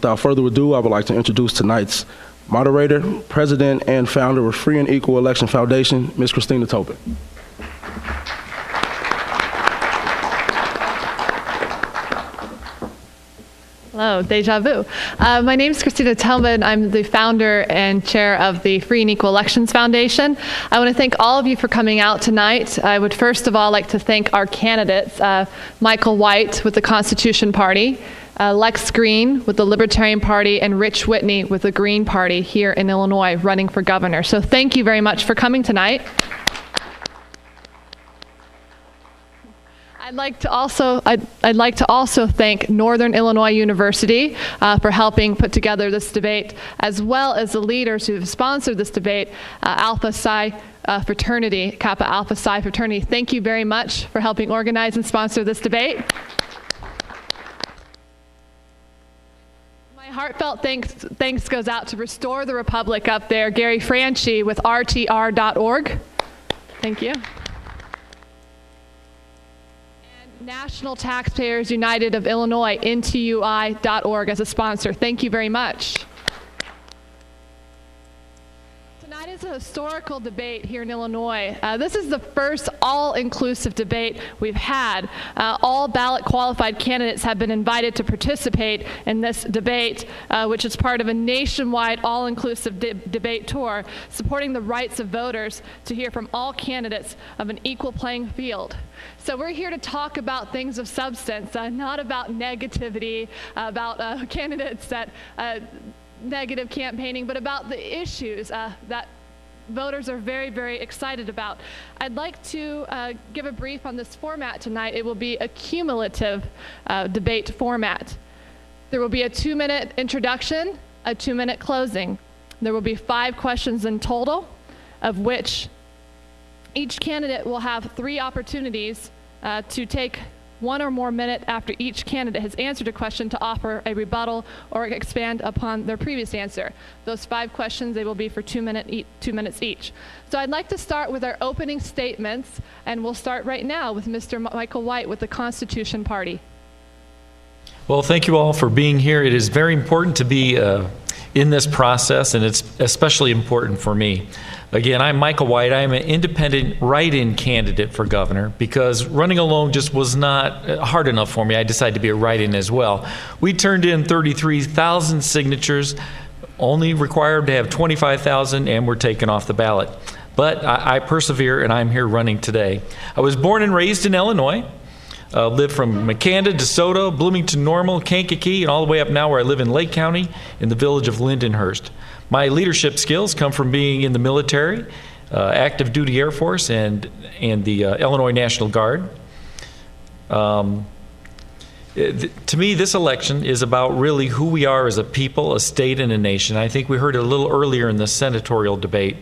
without further ado, I would like to introduce tonight's moderator, president, and founder of Free and Equal Election Foundation, Ms. Christina Tobin. Hello, deja vu. My name is Christina Tobin. I'm the founder and chair of the Free and Equal Elections Foundation. I want to thank all of you for coming out tonight. I would first of all like to thank our candidates, Michael White with the Constitution Party, Lex Green with the Libertarian Party, and Rich Whitney with the Green Party here in Illinois running for governor. So thank you very much for coming tonight. I'd like to also thank Northern Illinois University for helping put together this debate, as well as the leaders who have sponsored this debate, Alpha Psi fraternity, Kappa Alpha Psi fraternity. Thank you very much for helping organize and sponsor this debate. My heartfelt thanks goes out to Restore the Republic up there, Gary Franchi with RTR.org. Thank you. National Taxpayers United of Illinois, NTUI.org, as a sponsor. Thank you very much. Tonight is a historical debate here in Illinois. This is the first all-inclusive debate we've had. All ballot qualified candidates have been invited to participate in this debate, which is part of a nationwide all-inclusive debate tour supporting the rights of voters to hear from all candidates of an equal playing field. So we're here to talk about things of substance, not about negativity, about candidates that negative campaigning, but about the issues that voters are very, very excited about. I'd like to give a brief on this format tonight. It will be a cumulative debate format. There will be a 2-minute introduction, a 2-minute closing. There will be 5 questions in total, of which each candidate will have 3 opportunities to take 1 or more minute after each candidate has answered a question to offer a rebuttal or expand upon their previous answer. Those 5 questions, they will be for 2 minutes each. So I'd like to start with our opening statements, and we'll start right now with Mr. Michael White with the Constitution Party. Well, thank you all for being here. It is very important to be in this process, and it's especially important for me. Again, I'm Michael White. I'm an independent write-in candidate for governor because running alone just was not hard enough for me. I decided to be a write-in as well. We turned in 33,000 signatures, only required to have 25,000, and we're taken off the ballot. But I persevere, and I'm here running today. I was born and raised in Illinois. Lived from McAnda, DeSoto, Bloomington Normal, Kankakee, and all the way up now where I live in Lake County in the village of Lindenhurst. My leadership skills come from being in the military, active duty Air Force, and the Illinois National Guard. To me, this election is about really who we are as a people, a state, and a nation. I think we heard it a little earlier in the senatorial debate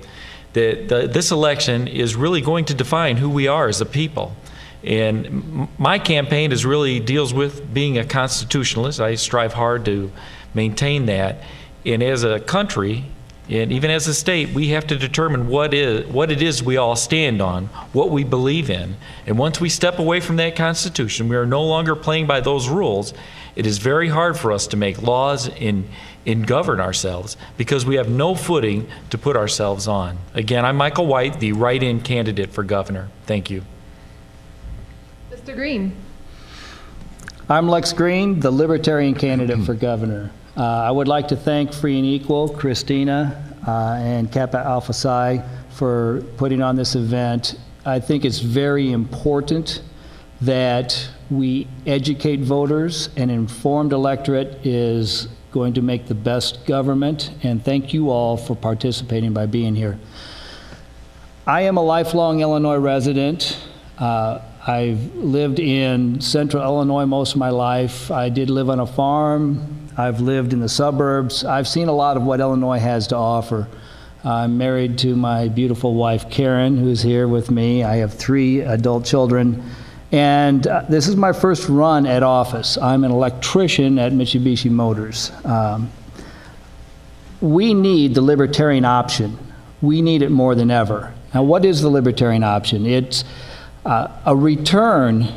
that this election is really going to define who we are as a people. And my campaign deals with being a constitutionalist. I strive hard to maintain that. And as a country, and even as a state, we have to determine what it is we all stand on, what we believe in. And once we step away from that Constitution, we are no longer playing by those rules. It is very hard for us to make laws and govern ourselves because we have no footing to put ourselves on. Again, I'm Michael White, the write-in candidate for governor. Thank you. Mr. Green. I'm Lex Green, the Libertarian candidate for governor. I would like to thank Free and Equal, Christina, and Kappa Alpha Psi for putting on this event. I think it's very important that we educate voters. An informed electorate is going to make the best government, and thank you all for participating by being here. I am a lifelong Illinois resident. I've lived in central Illinois most of my life. I did live on a farm. I've lived in the suburbs. I've seen a lot of what Illinois has to offer. I'm married to my beautiful wife, Karen, who's here with me. I have 3 adult children. And this is my first run at office. I'm an electrician at Mitsubishi Motors. We need the libertarian option. We need it more than ever. Now, what is the libertarian option? It's a return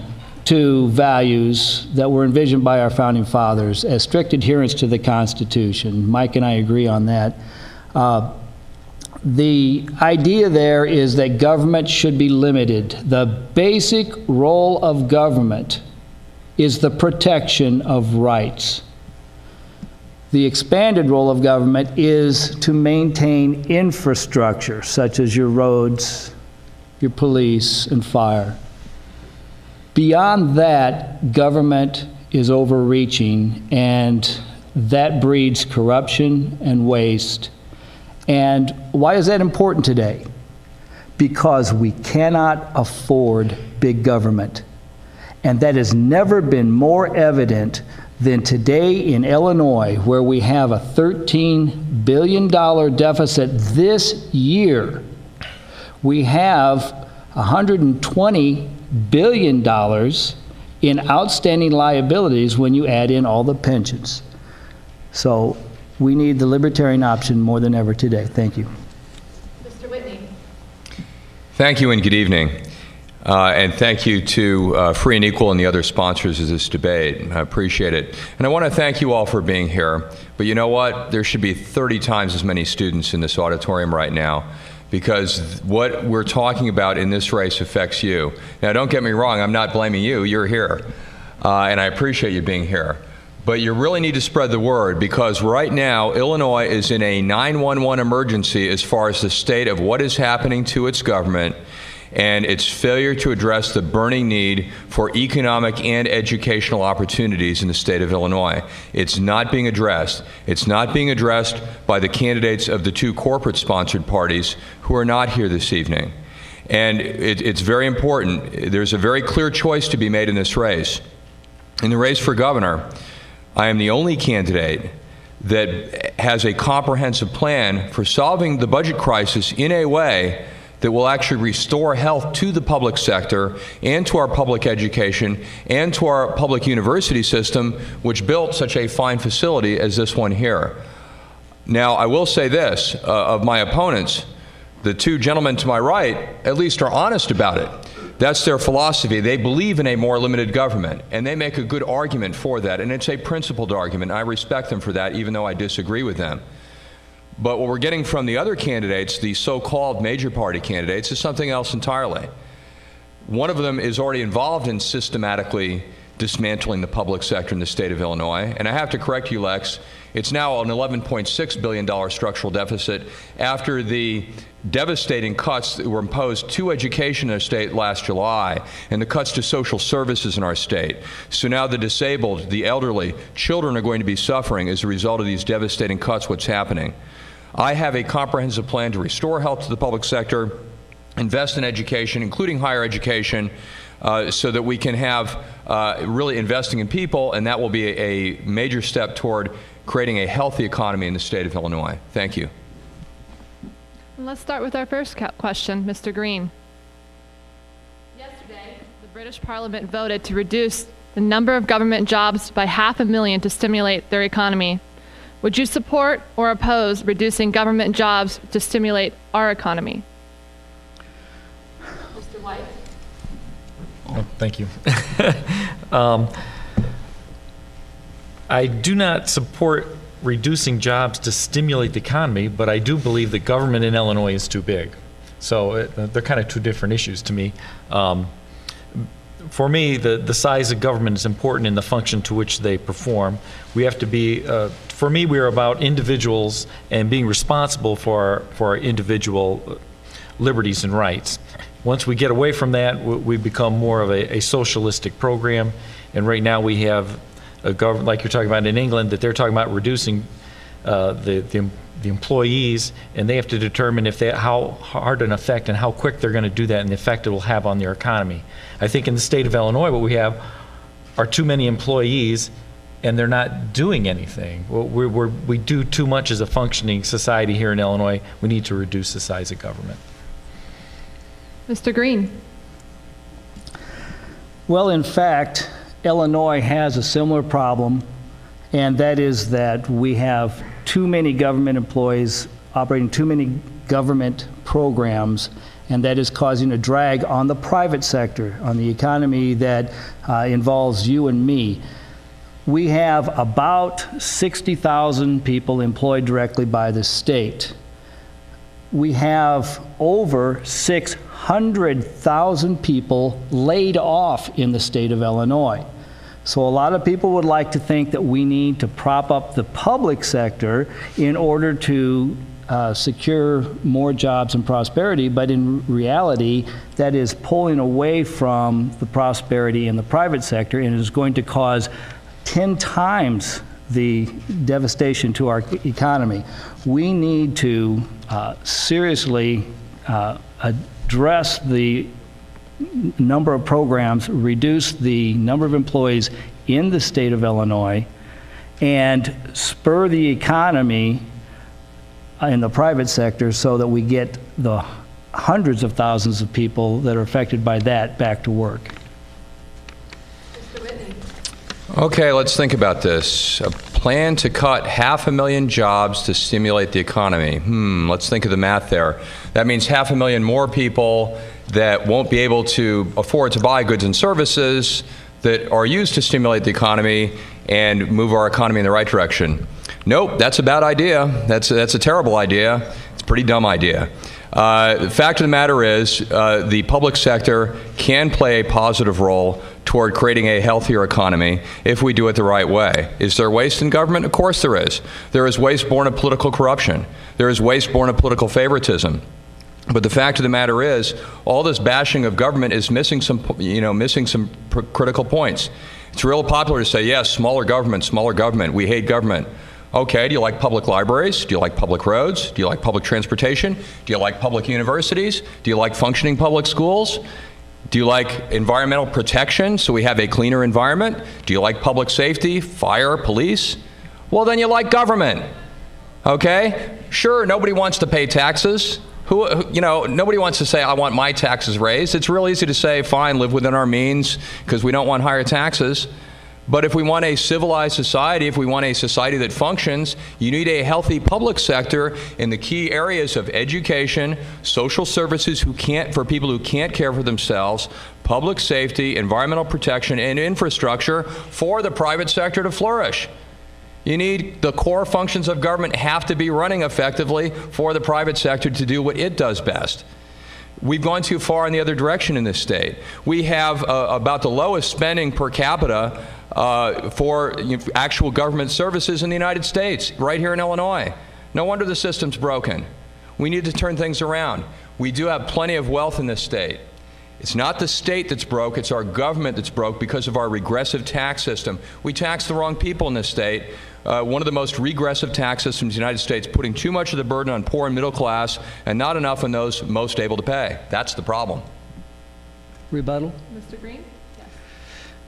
to values that were envisioned by our founding fathers as strict adherence to the Constitution. Mike and I agree on that. The idea there is that government should be limited. The basic role of government is the protection of rights. The expanded role of government is to maintain infrastructure, such as your roads, your police, and fire. Beyond that, government is overreaching, and that breeds corruption and waste. And why is that important today? Because we cannot afford big government. And that has never been more evident than today in Illinois, where we have a $13 billion deficit this year. We have $120 billion in outstanding liabilities when you add in all the pensions. So we need the libertarian option more than ever today. Thank you. Mr. Whitney. Thank you and good evening. And thank you to Free and Equal and the other sponsors of this debate. I appreciate it. And I want to thank you all for being here. But you know what? There should be 30 times as many students in this auditorium right now, because what we're talking about in this race affects you. Now, don't get me wrong. I'm not blaming you. You're here. And I appreciate you being here. But you really need to spread the word, because right now, Illinois is in a 911 emergency as far as the state of what is happening to its government and its failure to address the burning need for economic and educational opportunities in the state of Illinois. It's not being addressed. It's not being addressed by the candidates of the two corporate-sponsored parties who are not here this evening. And it's very important. There's a very clear choice to be made in this race. In the race for governor, I am the only candidate that has a comprehensive plan for solving the budget crisis in a way that will actually restore health to the public sector and to our public education and to our public university system, which built such a fine facility as this one here. Now, I will say this, of my opponents, the two gentlemen to my right at least are honest about it. That's their philosophy. They believe in a more limited government, and they make a good argument for that, and it's a principled argument. I respect them for that, even though I disagree with them. But what we're getting from the other candidates, the so-called major party candidates, is something else entirely. One of them is already involved in systematically dismantling the public sector in the state of Illinois. And I have to correct you, Lex, it's now an $11.6 billion structural deficit after the devastating cuts that were imposed to education in our state last July and the cuts to social services in our state. So now the disabled, the elderly, children are going to be suffering as a result of these devastating cuts. What's happening? I have a comprehensive plan to restore health to the public sector, invest in education, including higher education, so that we can have really investing in people, and that will be a major step toward creating a healthy economy in the state of Illinois. Thank you. And let's start with our first question, Mr. Green. Yesterday, the British Parliament voted to reduce the number of government jobs by 500,000 to stimulate their economy. Would you support or oppose reducing government jobs to stimulate our economy? Mr. White. Oh, thank you. I do not support reducing jobs to stimulate the economy, but I do believe that government in Illinois is too big. So they're kind of two different issues to me. For me, the size of government is important in the function to which they perform. We have to be, for me, we're about individuals and being responsible for our individual liberties and rights. Once we get away from that, we become more of a socialistic program. And right now we have a government, like you're talking about in England, that they're talking about reducing the employees, and they have to determine if how hard an effect and how quick they're going to do that and the effect it will have on their economy. I think in the state of Illinois, what we have are too many employees, and they're not doing anything. We do too much as a functioning society here in Illinois. We need to reduce the size of government. Mr. Green. Well, in fact, Illinois has a similar problem, and that is that we have too many government employees operating too many government programs, and that is causing a drag on the private sector, on the economy that involves you and me. We have about 60,000 people employed directly by the state. We have over 600,000 people laid off in the state of Illinois. So a lot of people would like to think that we need to prop up the public sector in order to secure more jobs and prosperity, but in reality, that is pulling away from the prosperity in the private sector and is going to cause 10 times the devastation to our economy. We need to seriously address the number of programs, reduce the number of employees in the state of Illinois, and spur the economy in the private sector so that we get the hundreds of thousands of people that are affected by that back to work. Mr. Whitney. Okay, let's think about this. A plan to cut 500,000 jobs to stimulate the economy. Let's think of the math there. That means 500,000 more people that won't be able to afford to buy goods and services that are used to stimulate the economy and move our economy in the right direction. Nope, that's a bad idea. That's a terrible idea. It's a pretty dumb idea. The fact of the matter is the public sector can play a positive role toward creating a healthier economy if we do it the right way. Is there waste in government? Of course there is. There is waste born of political corruption. There is waste born of political favoritism. But the fact of the matter is, all this bashing of government is missing some critical points. It's real popular to say, yes, smaller government, we hate government. Okay, do you like public libraries? Do you like public roads? Do you like public transportation? Do you like public universities? Do you like functioning public schools? Do you like environmental protection so we have a cleaner environment? Do you like public safety, fire, police? Well, then you like government. Okay? Sure, nobody wants to pay taxes. Nobody wants to say, I want my taxes raised. It's real easy to say, fine, live within our means because we don't want higher taxes. But if we want a civilized society, if we want a society that functions, you need a healthy public sector in the key areas of education, social services for people who can't care for themselves, public safety, environmental protection, and infrastructure for the private sector to flourish. You need the core functions of government have to be running effectively for the private sector to do what it does best. We've gone too far in the other direction in this state. We have about the lowest spending per capita for actual government services in the United States, right here in Illinois. No wonder the system's broken. We need to turn things around. We do have plenty of wealth in this state. It's not the state that's broke, it's our government that's broke because of our regressive tax system. We tax the wrong people in this state. One of the most regressive tax systems in the United States, putting too much of the burden on poor and middle class and not enough on those most able to pay. That's the problem. Rebuttal? Mr. Green?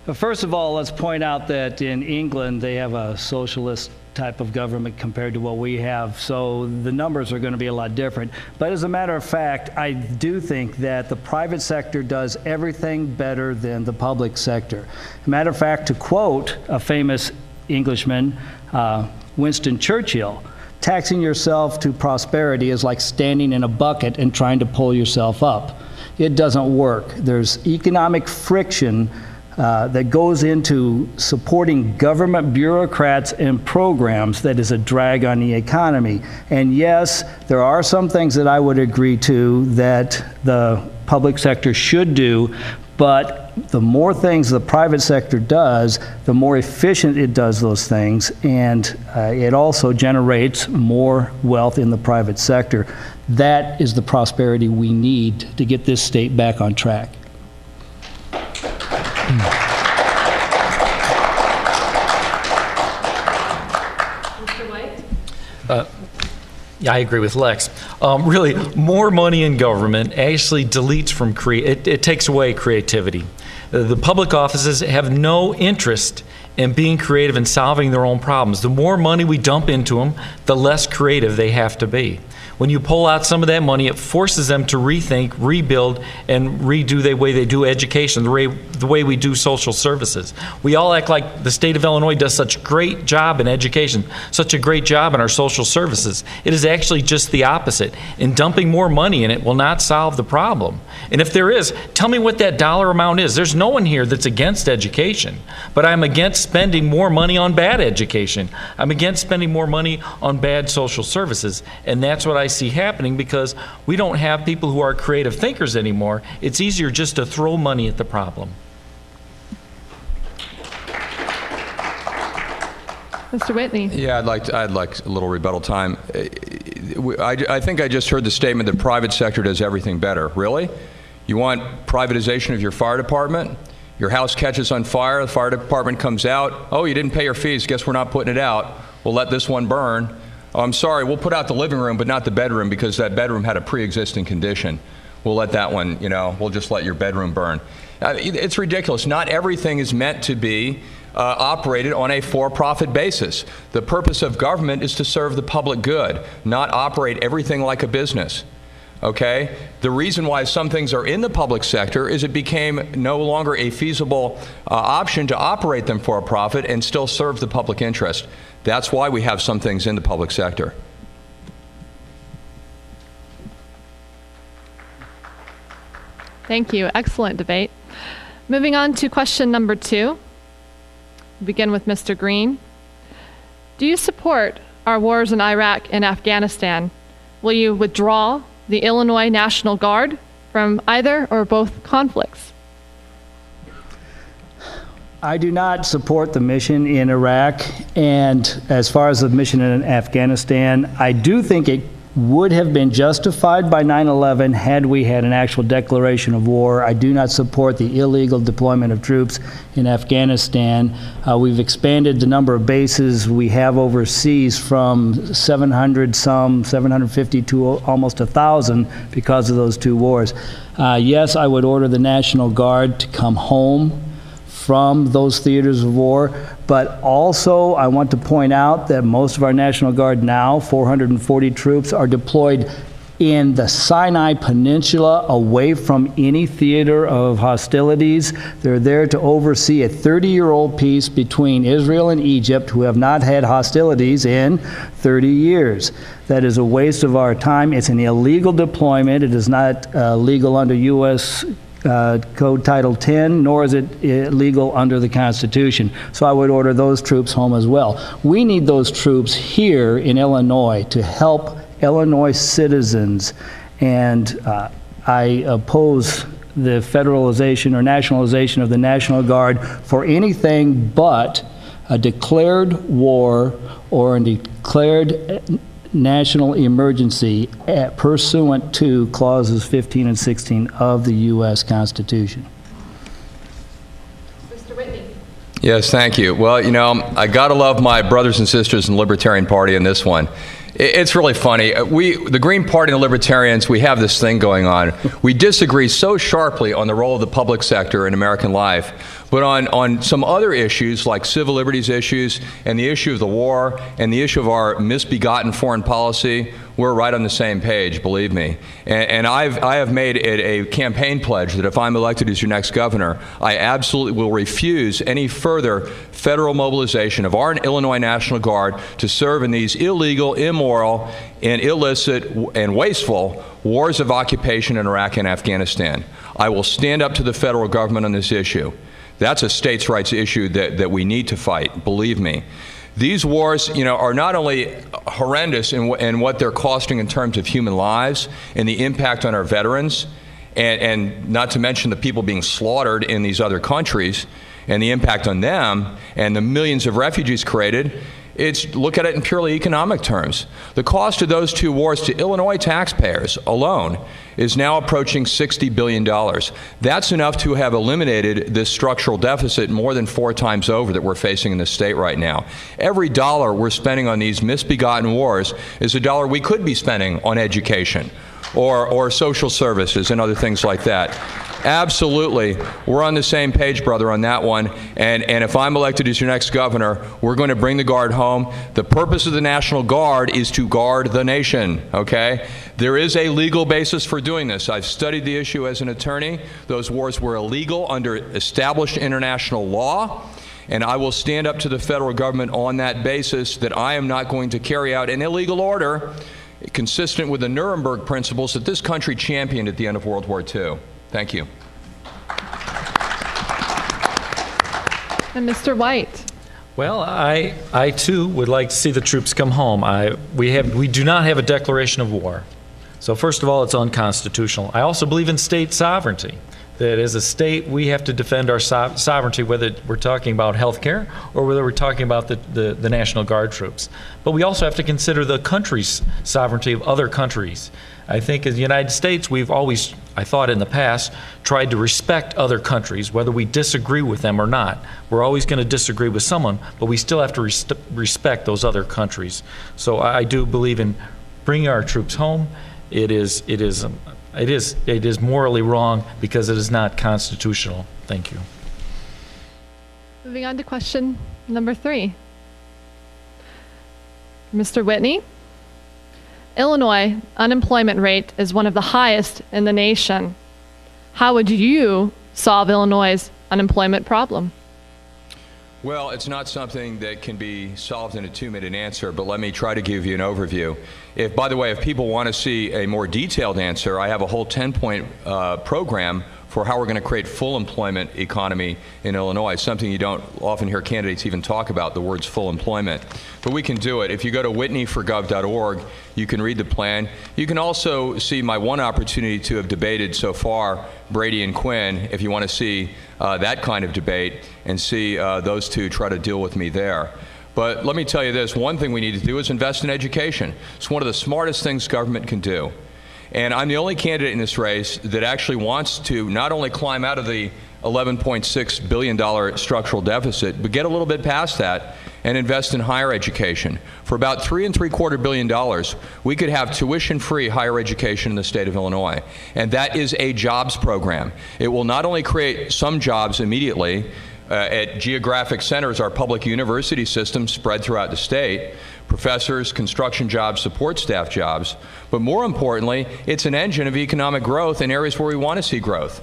Yes. First of all, let's point out that in England they have a socialist type of government compared to what we have, so the numbers are going to be a lot different. But as a matter of fact, I do think that the private sector does everything better than the public sector. As a matter of fact, to quote a famous Englishman, Winston Churchill, taxing yourself to prosperity is like standing in a bucket and trying to pull yourself up. It doesn't work. There's economic friction that goes into supporting government bureaucrats and programs that is a drag on the economy. And yes, there are some things that I would agree to that the public sector should do, but the more things the private sector does, the more efficient it does those things, and it also generates more wealth in the private sector. That is the prosperity we need to get this state back on track. Mr. White? Yeah, I agree with Lex. Really, more money in government actually deletes from it takes away creativity. The public offices have no interest and being creative and solving their own problems. The more money we dump into them, the less creative they have to be. When you pull out some of that money, it forces them to rethink, rebuild, and redo the way they do education, the way we do social services. We all act like the state of Illinois does such a great job in education, such a great job in our social services. It is actually just the opposite. And dumping more money in it will not solve the problem. And if there is, tell me what that dollar amount is. There's no one here that's against education, but I'm against spending more money on bad education. I'm against spending more money on bad social services, and that's what I see happening because we don't have people who are creative thinkers anymore. It's easier just to throw money at the problem. Mr. Whitney. Yeah, I'd like a little rebuttal time. I think I just heard the statement that private sector does everything better. Really? You want privatization of your fire department? Your house catches on fire, the fire department comes out. Oh, you didn't pay your fees. Guess we're not putting it out. We'll let this one burn. Oh, I'm sorry, we'll put out the living room, but not the bedroom because that bedroom had a pre-existing condition. We'll let that one, we'll just let your bedroom burn. It's ridiculous. Not everything is meant to be operated on a for-profit basis. The purpose of government is to serve the public good, not operate everything like a business. Okay? The reason why some things are in the public sector is it became no longer a feasible option to operate them for a profit and still serve the public interest. That's why we have some things in the public sector. Thank you. Excellent debate. Moving on to question number 2. We'll begin with Mr. Green. Do you support our wars in Iraq and Afghanistan? Will you withdraw the Illinois National Guard from either or both conflicts? I do not support the mission in Iraq, and as far as the mission in Afghanistan, I do think it would have been justified by 9/11 had we had an actual declaration of war. I do not support the illegal deployment of troops in Afghanistan. We've expanded the number of bases we have overseas from 750 to almost 1,000 because of those 2 wars. Yes, I would order the National Guard to come home from those theaters of war, but also I want to point out that most of our National Guard now, 440 troops, are deployed in the Sinai Peninsula away from any theater of hostilities. They're there to oversee a 30-year-old peace between Israel and Egypt, who have not had hostilities in 30 years. That is a waste of our time. It's an illegal deployment. It is not legal under U.S. Code Title 10, nor is it legal under the Constitution. So I would order those troops home as well. We need those troops here in Illinois to help Illinois citizens, and I oppose the federalization or nationalization of the National Guard for anything but a declared war or a declared national emergency pursuant to clauses 15 and 16 of the U.S. Constitution. Mr. Whitney. Yes, thank you. Well, I gotta love my brothers and sisters in the Libertarian Party in this one. It's really funny. The Green Party and the Libertarians, we have this thing going on. We disagree so sharply on the role of the public sector in American life, but on some other issues like civil liberties issues and the issue of the war and the issue of our misbegotten foreign policy, we're right on the same page, believe me. And I have made it a campaign pledge that if I'm elected as your next governor, I absolutely will refuse any further federal mobilization of our Illinois National Guard to serve in these illegal, immoral, and illicit and wasteful wars of occupation in Iraq and Afghanistan. I will stand up to the federal government on this issue. That's a states' rights issue that we need to fight, believe me. These wars, are not only horrendous in what they're costing in terms of human lives and the impact on our veterans, and not to mention the people being slaughtered in these other countries and the impact on them and the millions of refugees created. Look at it in purely economic terms. The cost of those 2 wars to Illinois taxpayers alone is now approaching $60 billion. That's enough to have eliminated this structural deficit more than 4 times over that we're facing in the state right now. Every dollar we're spending on these misbegotten wars is a dollar we could be spending on education, or social services and other things like that. Absolutely. We're on the same page, brother, on that one. And if I'm elected as your next governor, we're going to bring the Guard home. The purpose of the National Guard is to guard the nation, okay? There is a legal basis for doing this. I've studied the issue as an attorney. Those wars were illegal under established international law. And I will stand up to the federal government on that basis that I am not going to carry out an illegal order consistent with the Nuremberg principles that this country championed at the end of World War II. Thank you. And Mr. White. Well, I too would like to see the troops come home. We do not have a declaration of war. So first of all, it's unconstitutional. I also believe in state sovereignty. That as a state, we have to defend our sovereignty, whether we're talking about health care or whether we're talking about the National Guard troops. But we also have to consider the country's sovereignty of other countries. I think in the United States, we've always, I thought in the past, tried to respect other countries, whether we disagree with them or not. We're always going to disagree with someone, but we still have to respect those other countries. So I do believe in bringing our troops home. It is morally wrong because it is not constitutional. Thank you. Moving on to question number 3. Mr. Whitney. Illinois unemployment rate is one of the highest in the nation. How would you solve Illinois' unemployment problem? Well, it's not something that can be solved in a 2-minute answer, but let me try to give you an overview. By the way, if people want to see a more detailed answer, I have a whole 10-point program for how we're going to create full employment economy in Illinois, something you don't often hear candidates even talk about, the words full employment. But we can do it. If you go to whitneyforgov.org, you can read the plan. You can also see my one opportunity to have debated so far, Brady and Quinn, if you want to see that kind of debate and see those two try to deal with me there. But let me tell you this, one thing we need to do is invest in education. It's one of the smartest things government can do. And I'm the only candidate in this race that actually wants to not only climb out of the $11.6 billion structural deficit, but get a little bit past that and invest in higher education. For about $3.75 billion, we could have tuition-free higher education in the state of Illinois. And that is a jobs program. It will not only create some jobs immediately at geographic centers, our public university system spread throughout the state, professors, construction jobs, support staff jobs, but more importantly, it's an engine of economic growth in areas where we want to see growth.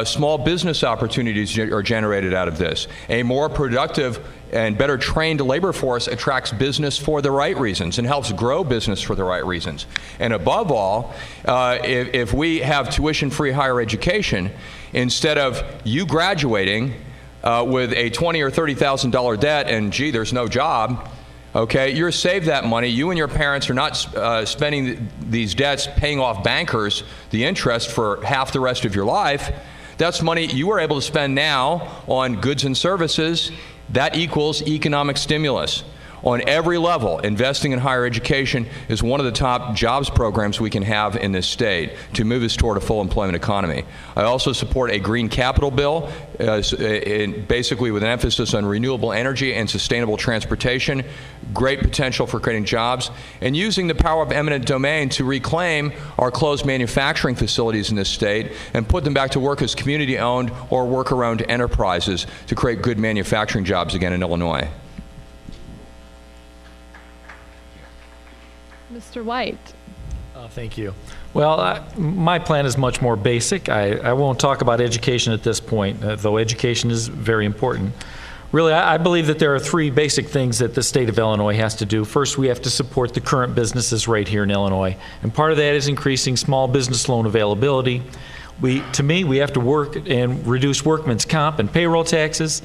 Small business opportunities are generated out of this. A more productive and better trained labor force attracts business for the right reasons and helps grow business for the right reasons. And above all, if we have tuition-free higher education, instead of you graduating with a $20,000 or $30,000 debt and, gee, there's no job, okay, you're saved that money. You and your parents are not spending these debts paying off bankers the interest for half the rest of your life. That's money you are able to spend now on goods and services. That equals economic stimulus. On every level, investing in higher education is one of the top jobs programs we can have in this state to move us toward a full employment economy. I also support a green capital bill, basically with an emphasis on renewable energy and sustainable transportation, great potential for creating jobs, and using the power of eminent domain to reclaim our closed manufacturing facilities in this state and put them back to work as community-owned or worker-owned enterprises to create good manufacturing jobs again in Illinois. Mr. White. Thank you. Well, my plan is much more basic. I won't talk about education at this point, though education is very important. Really, I believe that there are 3 basic things that the state of Illinois has to do. First, we have to support the current businesses right here in Illinois. And part of that is increasing small business loan availability. To me, we have to work and reduce workman's comp and payroll taxes,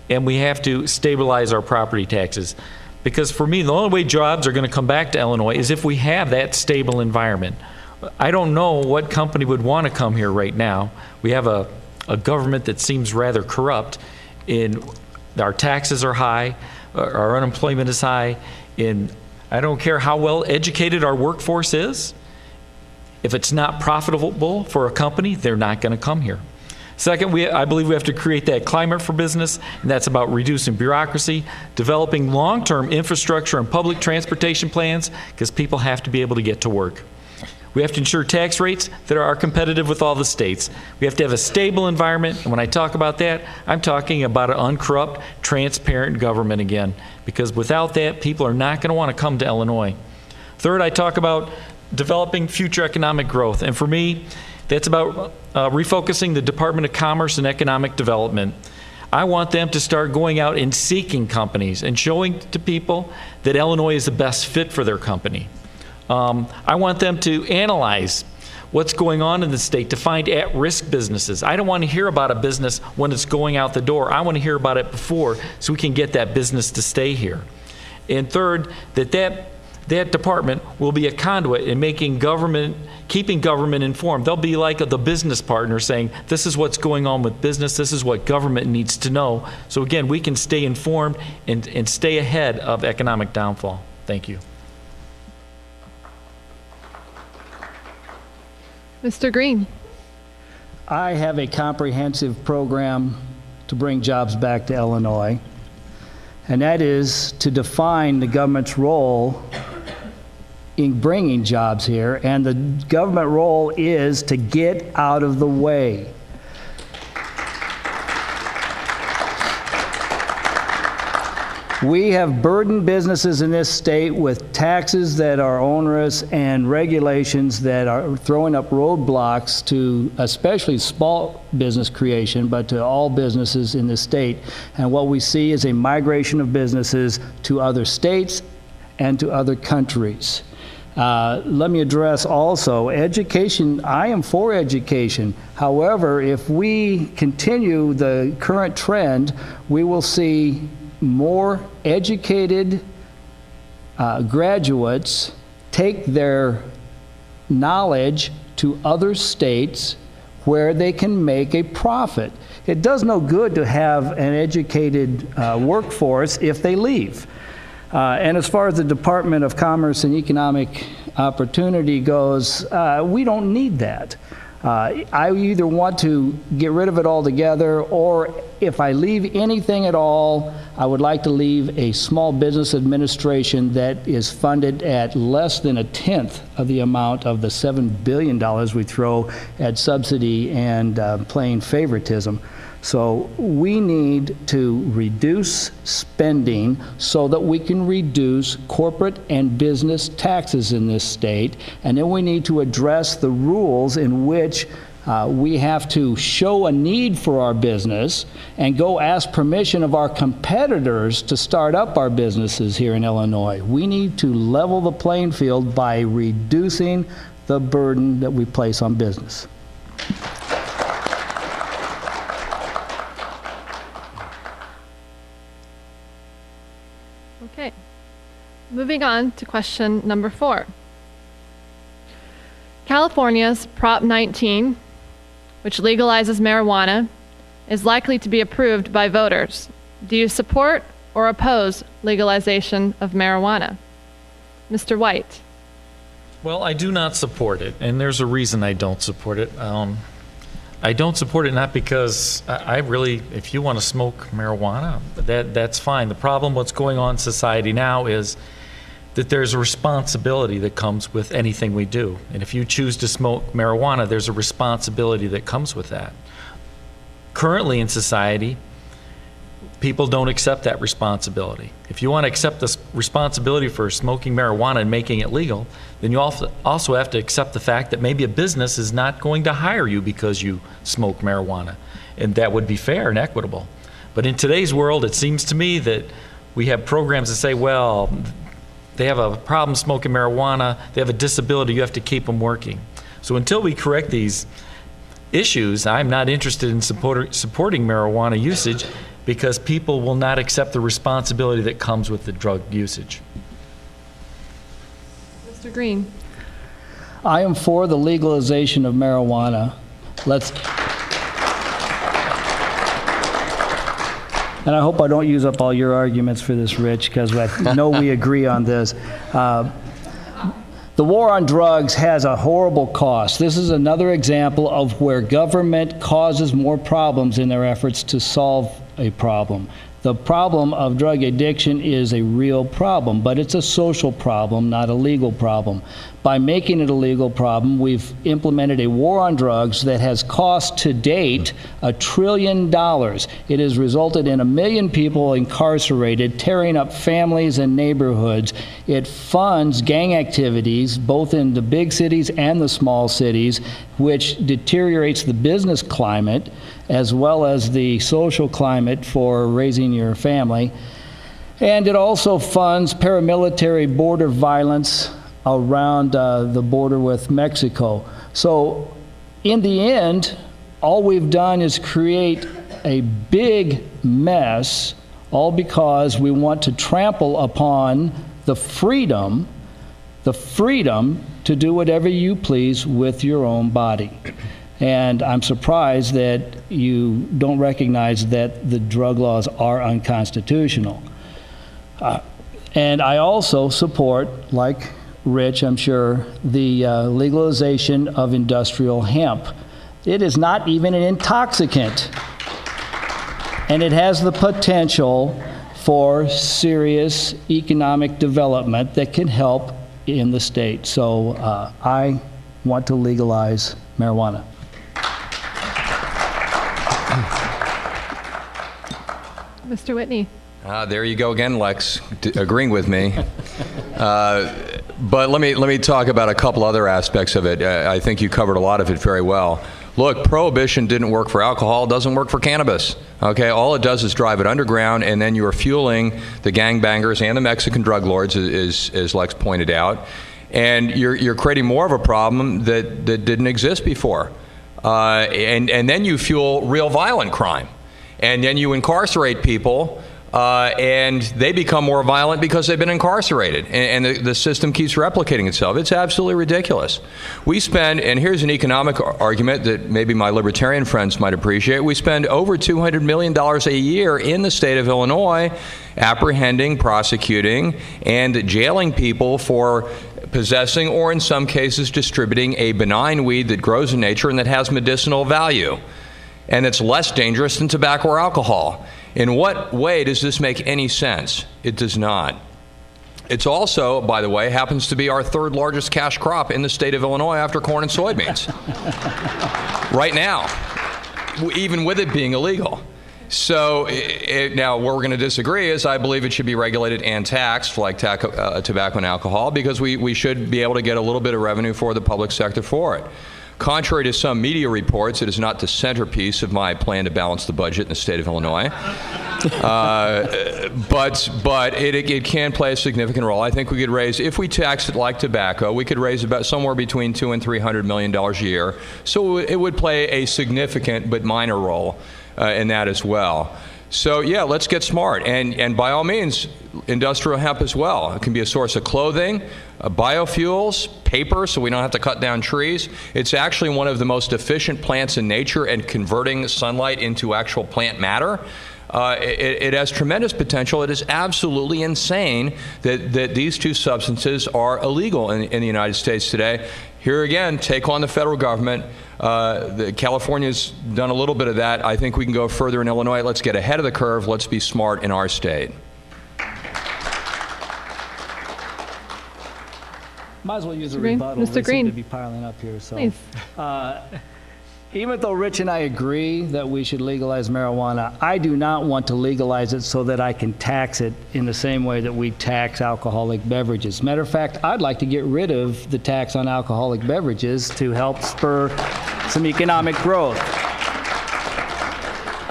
and we have to stabilize our property taxes. Because for me, the only way jobs are going to come back to Illinois is if we have that stable environment. I don't know what company would want to come here right now. We have a government that seems rather corrupt. Our taxes are high, our unemployment is high, and I don't care how well educated our workforce is. If it's not profitable for a company, they're not going to come here. Second, I believe we have to create that climate for business, and that's about reducing bureaucracy, developing long-term infrastructure and public transportation plans, because people have to be able to get to work. We have to ensure tax rates that are competitive with all the states. We have to have a stable environment. And when I talk about that, I'm talking about an uncorrupt, transparent government again, because without that, people are not going to want to come to Illinois. Third, I talk about developing future economic growth. And for me, that's about refocusing the Department of Commerce and Economic Development. I want them to start going out and seeking companies and showing to people that Illinois is the best fit for their company. I want them to analyze what's going on in the state to find at-risk businesses. I don't want to hear about a business when it's going out the door. I want to hear about it before so we can get that business to stay here. And third, that department will be a conduit in keeping government informed. They'll be like the business partner saying, this is what's going on with business, this is what government needs to know. So again, we can stay informed and stay ahead of economic downfall. Thank you. Mr. Green. I have a comprehensive program to bring jobs back to Illinois, and that is to define the government's role in bringing jobs here, and the government role is to get out of the way. We have burdened businesses in this state with taxes that are onerous and regulations that are throwing up roadblocks to especially small business creation, but to all businesses in this state. And what we see is a migration of businesses to other states and to other countries. Let me address also education. I am for education. However, if we continue the current trend, we will see more educated graduates take their knowledge to other states where they can make a profit. It does no good to have an educated workforce if they leave. And as far as the Department of Commerce and Economic Opportunity goes, we don't need that. I either want to get rid of it altogether, or if I leave anything at all, I would like to leave a small business administration that is funded at less than 1/10 of the amount of the $7 billion we throw at subsidy and playing favoritism. So we need to reduce spending so that we can reduce corporate and business taxes in this state. And then we need to address the rules in which we have to show a need for our business and go ask permission of our competitors to start up our businesses here in Illinois. We need to level the playing field by reducing the burden that we place on business. Okay. Moving on to question number 4. California's Prop 19, which legalizes marijuana, is likely to be approved by voters. Do you support or oppose legalization of marijuana? Mr. White. Well, I do not support it, and there's a reason I don't support it. I don't support it not because I really, if you want to smoke marijuana, that's fine. The problem what's going on in society now is that there's a responsibility that comes with anything we do. And if you choose to smoke marijuana, there's a responsibility that comes with that. Currently in society, people don't accept that responsibility. If you want to accept this responsibility for smoking marijuana and making it legal, then you also have to accept the fact that maybe a business is not going to hire you because you smoke marijuana. And that would be fair and equitable. But in today's world, it seems to me that we have programs that say, well, they have a problem smoking marijuana, they have a disability, you have to keep them working. So until we correct these issues, I'm not interested in supporting marijuana usage, because people will not accept the responsibility that comes with the drug usage. Mr. Green. I am for the legalization of marijuana. And I hope I don't use up all your arguments for this, Rich, because I know we agree on this. The war on drugs has a horrible cost. This is another example of where government causes more problems in their efforts to solve a problem. The problem of drug addiction is a real problem, but it's a social problem, not a legal problem. by making it a legal problem, we've implemented a war on drugs that has cost to date $1 trillion. It has resulted in 1 million people incarcerated, tearing up families and neighborhoods. It funds gang activities, both in the big cities and the small cities, which deteriorates the business climate as well as the social climate for raising your family. And it also funds paramilitary border violence around the border with Mexico. So in the end, all we've done is create a big mess, all because we want to trample upon the freedom to do whatever you please with your own body. And I'm surprised that you don't recognize that the drug laws are unconstitutional. And I also support, like Rich, I'm sure, the legalization of industrial hemp. It is not even an intoxicant, and it has the potential for serious economic development that can help in the state. So I want to legalize marijuana. Mr. Whitney. There you go again, Lex, agreeing with me. But let me talk about a couple other aspects of it. I think you covered a lot of it very well. Look, prohibition didn't work for alcohol, doesn't work for cannabis. Okay, all it does is drive it underground, and then you are fueling the gangbangers and the Mexican drug lords, as Lex pointed out, and you're creating more of a problem that didn't exist before. And then you fuel real violent crime, and then you incarcerate people. And they become more violent because they've been incarcerated, and the system keeps replicating itself. It's absolutely ridiculous. We spend, and here's an economic argument that maybe my libertarian friends might appreciate, we spend over $200 million a year in the state of Illinois apprehending, prosecuting, and jailing people for possessing or in some cases distributing a benign weed that grows in nature and that has medicinal value, and it's less dangerous than tobacco or alcohol. In what way does this make any sense? It does not. It's also, by the way, happens to be our third largest cash crop in the state of Illinois after corn and soybeans. Right now, even with it being illegal. So now where we're going to disagree is I believe it should be regulated and taxed like tobacco and alcohol, because we should be able to get a little bit of revenue for the public sector for it. Contrary to some media reports, it is not the centerpiece of my plan to balance the budget in the state of Illinois. But it can play a significant role. I think we could raise, if we taxed it like tobacco, we could raise about somewhere between $200 and $300 million a year. So it would play a significant but minor role in that as well. So yeah, let's get smart, and by all means, industrial hemp as well. It can be a source of clothing, biofuels, paper, so we don't have to cut down trees. It's actually one of the most efficient plants in nature at converting sunlight into actual plant matter. It has tremendous potential. It is absolutely insane that these two substances are illegal in the United States today. Here again, take on the federal government. California's done a little bit of that. I think we can go further in Illinois. Let's get ahead of the curve. Let's be smart in our state. Might as well use a rebuttal. Mr. Green. Seem to be piling up here. So, Please. Even though Rich and I agree that we should legalize marijuana, I do not want to legalize it so that I can tax it in the same way that we tax alcoholic beverages. Matter of fact, I'd like to get rid of the tax on alcoholic beverages to help spur some economic growth.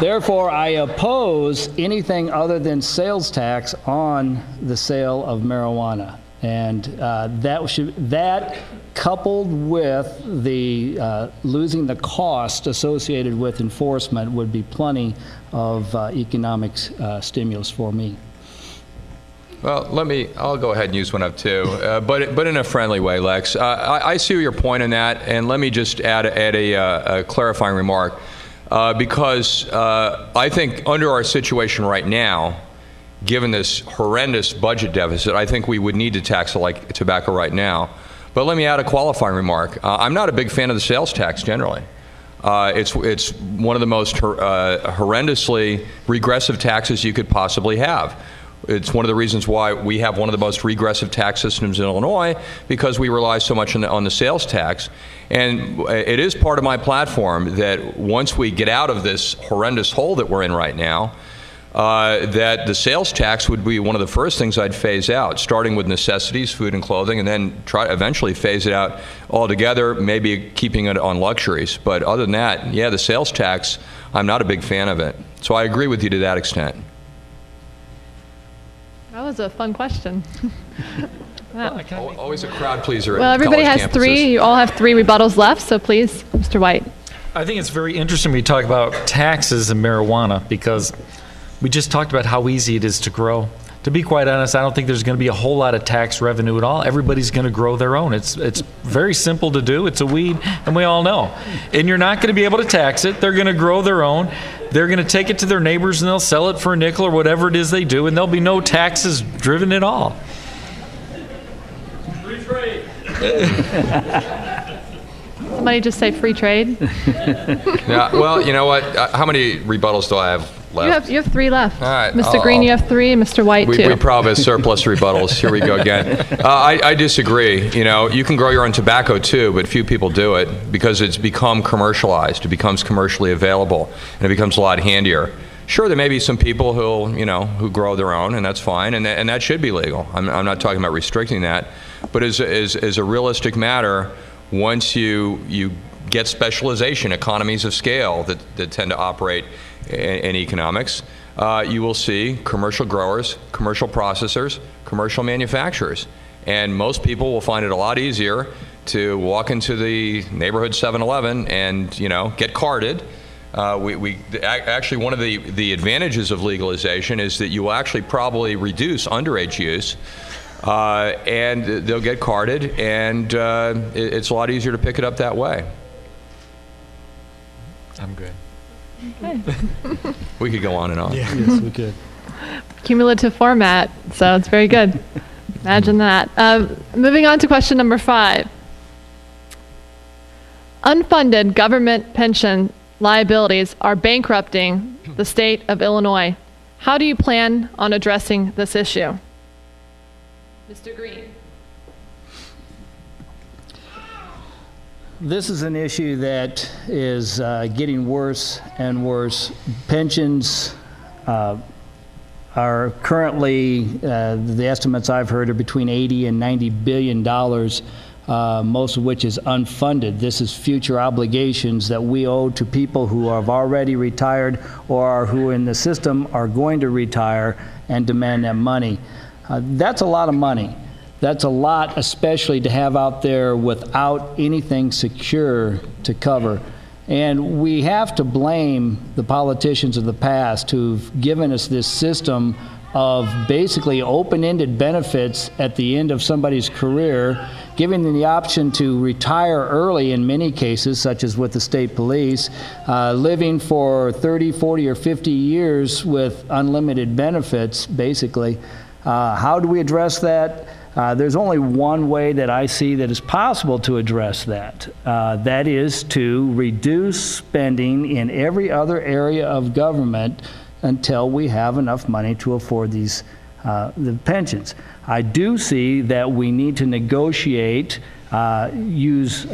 Therefore, I oppose anything other than sales tax on the sale of marijuana. And that coupled with the losing the cost associated with enforcement would be plenty of economic stimulus for me. Well, I'll go ahead and use one up too, but in a friendly way, Lex. I see your point in that, and let me just add a clarifying remark, because I think under our situation right now, given this horrendous budget deficit, I think we would need to tax it like tobacco right now. But let me add a qualifying remark. I'm not a big fan of the sales tax generally. It's one of the most horrendously regressive taxes you could possibly have. It's one of the reasons why we have one of the most regressive tax systems in Illinois, because we rely so much on the sales tax. And it is part of my platform that once we get out of this horrendous hole that we're in right now, that the sales tax would be one of the first things I'd phase out, starting with necessities, food and clothing, and then try eventually phase it out altogether, maybe keeping it on luxuries. But other than that, yeah, the sales tax, I'm not a big fan of it. So I agree with you to that extent. That was a fun question. Always a crowd pleaser. Well, everybody has three. You all have 3 rebuttals left, so please, Mr. White. I think it's very interesting when you talk about taxes and marijuana, because we just talked about how easy it is to grow. To be quite honest, I don't think there's going to be a whole lot of tax revenue at all. Everybody's going to grow their own. It's very simple to do. It's a weed, and we all know. And you're not going to be able to tax it. They're going to grow their own. They're going to take it to their neighbors, and they'll sell it for a nickel or whatever it is they do, and there'll be no taxes driven at all. Free trade. Somebody just say free trade. Yeah, well, you know what? How many rebuttals do I have left? You have 3 left. All right. Mr. Green, you have 3, and Mr. White, 2. We probably have surplus rebuttals. Here we go again. I disagree. You know, you can grow your own tobacco too, but few people do it because it's become commercialized. It becomes commercially available, and it becomes a lot handier. Sure, there may be some people who grow their own, and that's fine, and that should be legal. I'm not talking about restricting that, but as a realistic matter, once you get specialization, economies of scale that tend to operate in economics, you will see commercial growers, commercial processors, commercial manufacturers. And most people will find it a lot easier to walk into the neighborhood 7-Eleven and get carded. Actually, one of the advantages of legalization is that you will actually probably reduce underage use. And they'll get carded, and it's a lot easier to pick it up that way. I'm good. Okay. We could go on and on. Yes, we could. Cumulative format, so it's very good. Imagine that. Moving on to question number 5. Unfunded government pension liabilities are bankrupting the state of Illinois. How do you plan on addressing this issue? Mr. Green. This is an issue that is getting worse and worse. Pensions are currently, the estimates I've heard are between $80 and $90 billion, most of which is unfunded. This is future obligations that we owe to people who have already retired or who in the system are going to retire and demand that money. That's a lot of money. That's a lot, especially to have out there without anything secure to cover. And we have to blame the politicians of the past who've given us this system of basically open-ended benefits at the end of somebody's career, giving them the option to retire early in many cases, such as with the state police, living for 30, 40, or 50 years with unlimited benefits, basically. How do we address that? There's only one way that I see that is possible to address that. That is to reduce spending in every other area of government until we have enough money to afford these the pensions. I do see that we need to negotiate, use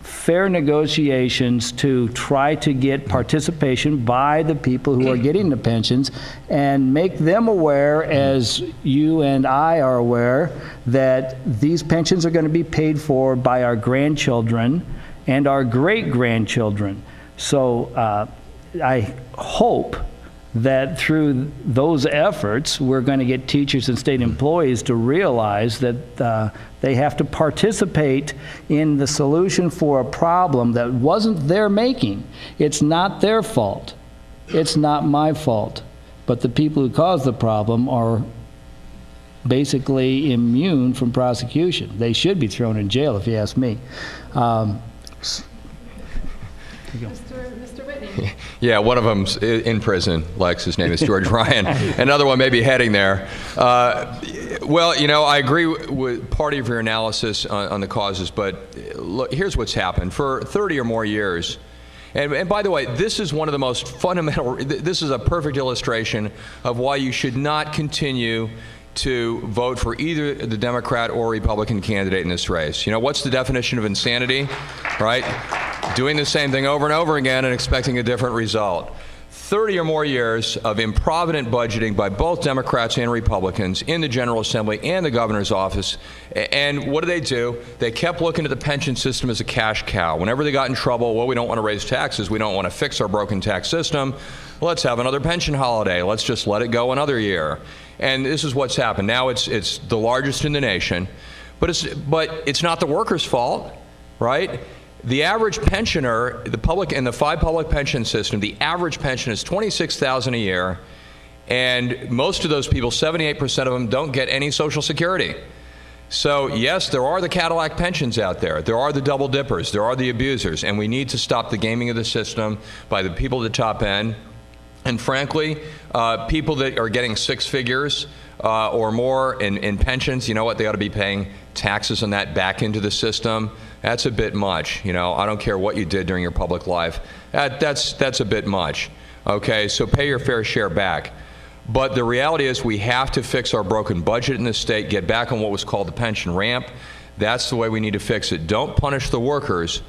fair negotiations to try to get participation by the people who are getting the pensions and make them aware, as you and I are aware, that these pensions are going to be paid for by our grandchildren and our great-grandchildren. So I hope that through those efforts, we're going to get teachers and state employees to realize that they have to participate in the solution for a problem that wasn't their making. It's not their fault. It's not my fault. But the people who caused the problem are basically immune from prosecution. They should be thrown in jail, if you ask me. Mr. Whitney. Yeah, one of them's in prison, Lex. His name is George Ryan. Another one may be heading there. Well, I agree with part of your analysis on the causes, but look, here's what's happened. For 30 or more years, And by the way, this is one of the most fundamental, this is a perfect illustration of why you should not continue to vote for either the Democrat or Republican candidate in this race. You know, what's the definition of insanity, right? Doing the same thing over and over again and expecting a different result. 30 or more years of improvident budgeting by both Democrats and Republicans in the General Assembly and the governor's office. And what do? They kept looking at the pension system as a cash cow. Whenever they got in trouble, well, we don't want to raise taxes. We don't want to fix our broken tax system. Let's have another pension holiday. Let's just let it go another year. And this is what's happened. Now it's the largest in the nation. But it's not the workers' fault, right? The average pensioner, the public in the 5 public pension system, the average pension is $26,000 a year, and most of those people, 78% of them, don't get any Social Security. So yes, there are the Cadillac pensions out there. There are the double dippers. There are the abusers, and we need to stop the gaming of the system by the people at the top end. And frankly, people that are getting 6 figures or more in pensions, you know what? They ought to be paying taxes on that back into the system. That's a bit much. You know, I don't care what you did during your public life. That's a bit much. Okay, so pay your fair share back. But the reality is we have to fix our broken budget in this state, get back on what was called the pension ramp. That's the way we need to fix it. Don't punish the workers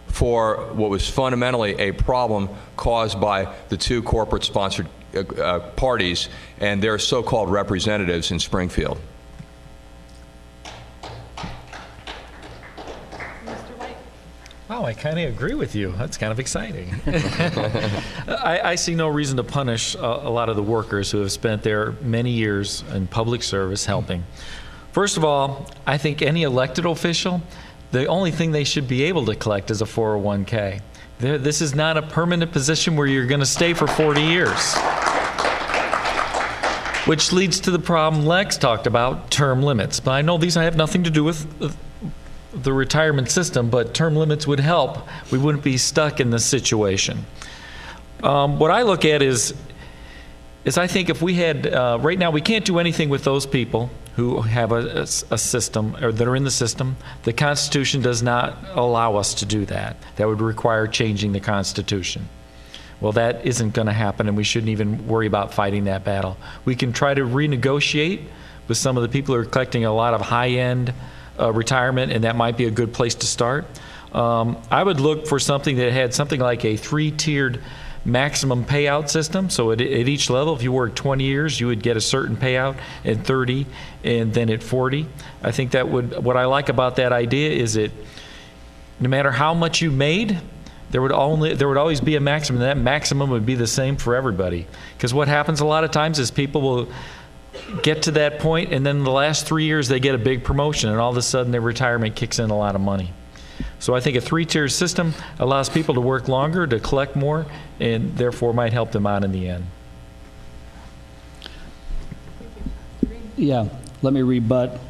for what was fundamentally a problem caused by the 2 corporate-sponsored parties and their so-called representatives in Springfield. Wow, I kind of agree with you. That's kind of exciting. I see no reason to punish a lot of the workers who have spent their many years in public service helping. First of all, I think any elected official, the only thing they should be able to collect is a 401k. This is not a permanent position where you're going to stay for 40 years. Which leads to the problem Lex talked about, term limits. But I know these have nothing to do with the retirement system, but term limits would help. We wouldn't be stuck in this situation. What I look at is I think if we had, right now we can't do anything with those people who have a system, or that are in the system. The Constitution does not allow us to do that. That would require changing the Constitution. Well, that isn't going to happen, and we shouldn't even worry about fighting that battle. We can try to renegotiate with some of the people who are collecting a lot of high-end retirement, and that might be a good place to start. I would look for something that had something like a 3-tiered maximum payout system. So at each level, if you work 20 years, you would get a certain payout at 30 and then at 40. I think that would, what I like about that idea is it, no matter how much you made, there would always be a maximum. That maximum would be the same for everybody. Because what happens a lot of times is people will get to that point, and then the last 3 years they get a big promotion, and all of a sudden their retirement kicks in a lot of money. So I think a 3-tier system allows people to work longer, to collect more, and therefore might help them out in the end. Yeah, let me rebut.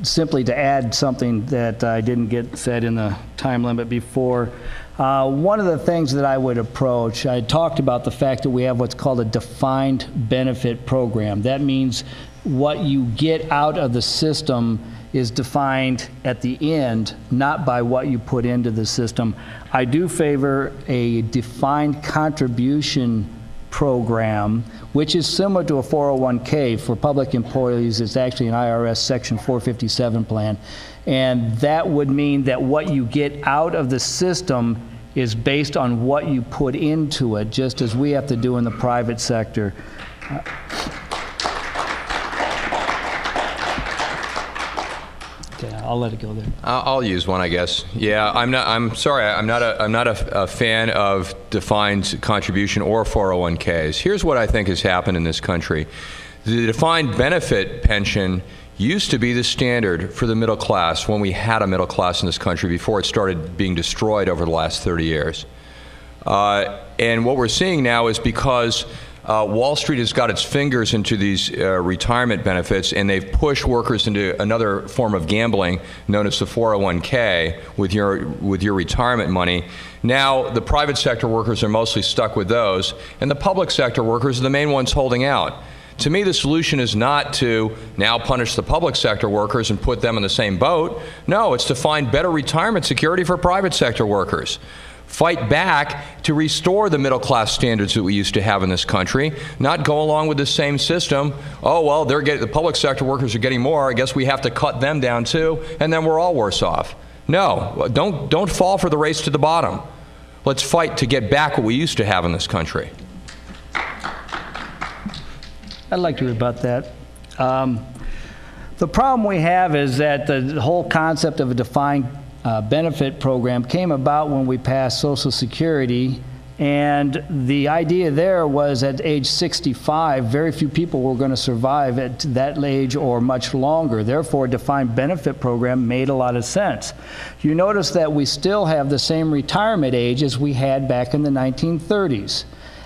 Simply to add something that I didn't get said in the time limit before. One of the things that I would approach, I talked about the fact that we have what's called a defined benefit program. That means what you get out of the system is defined at the end, not by what you put into the system. I do favor a defined contribution program, which is similar to a 401k. For public employees, it's actually an IRS Section 457 plan. And that would mean that what you get out of the system is based on what you put into it, just as we have to do in the private sector. Okay, I'll let it go there. I'll use one, I guess. Yeah, I'm sorry. I'm not a fan of defined contribution or 401ks. Here's what I think has happened in this country. The defined benefit pension used to be the standard for the middle class when we had a middle class in this country before it started being destroyed over the last 30 years. And what we're seeing now is because Wall Street has got its fingers into these retirement benefits, and they've pushed workers into another form of gambling known as the 401k with your retirement money. Now the private sector workers are mostly stuck with those, and the public sector workers are the main ones holding out. To me, the solution is not to now punish the public sector workers and put them in the same boat. No, it's to find better retirement security for private sector workers. Fight back to restore the middle class standards that we used to have in this country, not go along with the same system. Oh, well, the public sector workers are getting more. I guess we have to cut them down too, and then we're all worse off. No, don't fall for the race to the bottom. Let's fight to get back what we used to have in this country. I'd like to rebut that. The problem we have is that the whole concept of a defined benefit program came about when we passed Social Security, and the idea there was at age 65, very few people were going to survive at that age or much longer. Therefore, a defined benefit program made a lot of sense. You notice that we still have the same retirement age as we had back in the 1930s,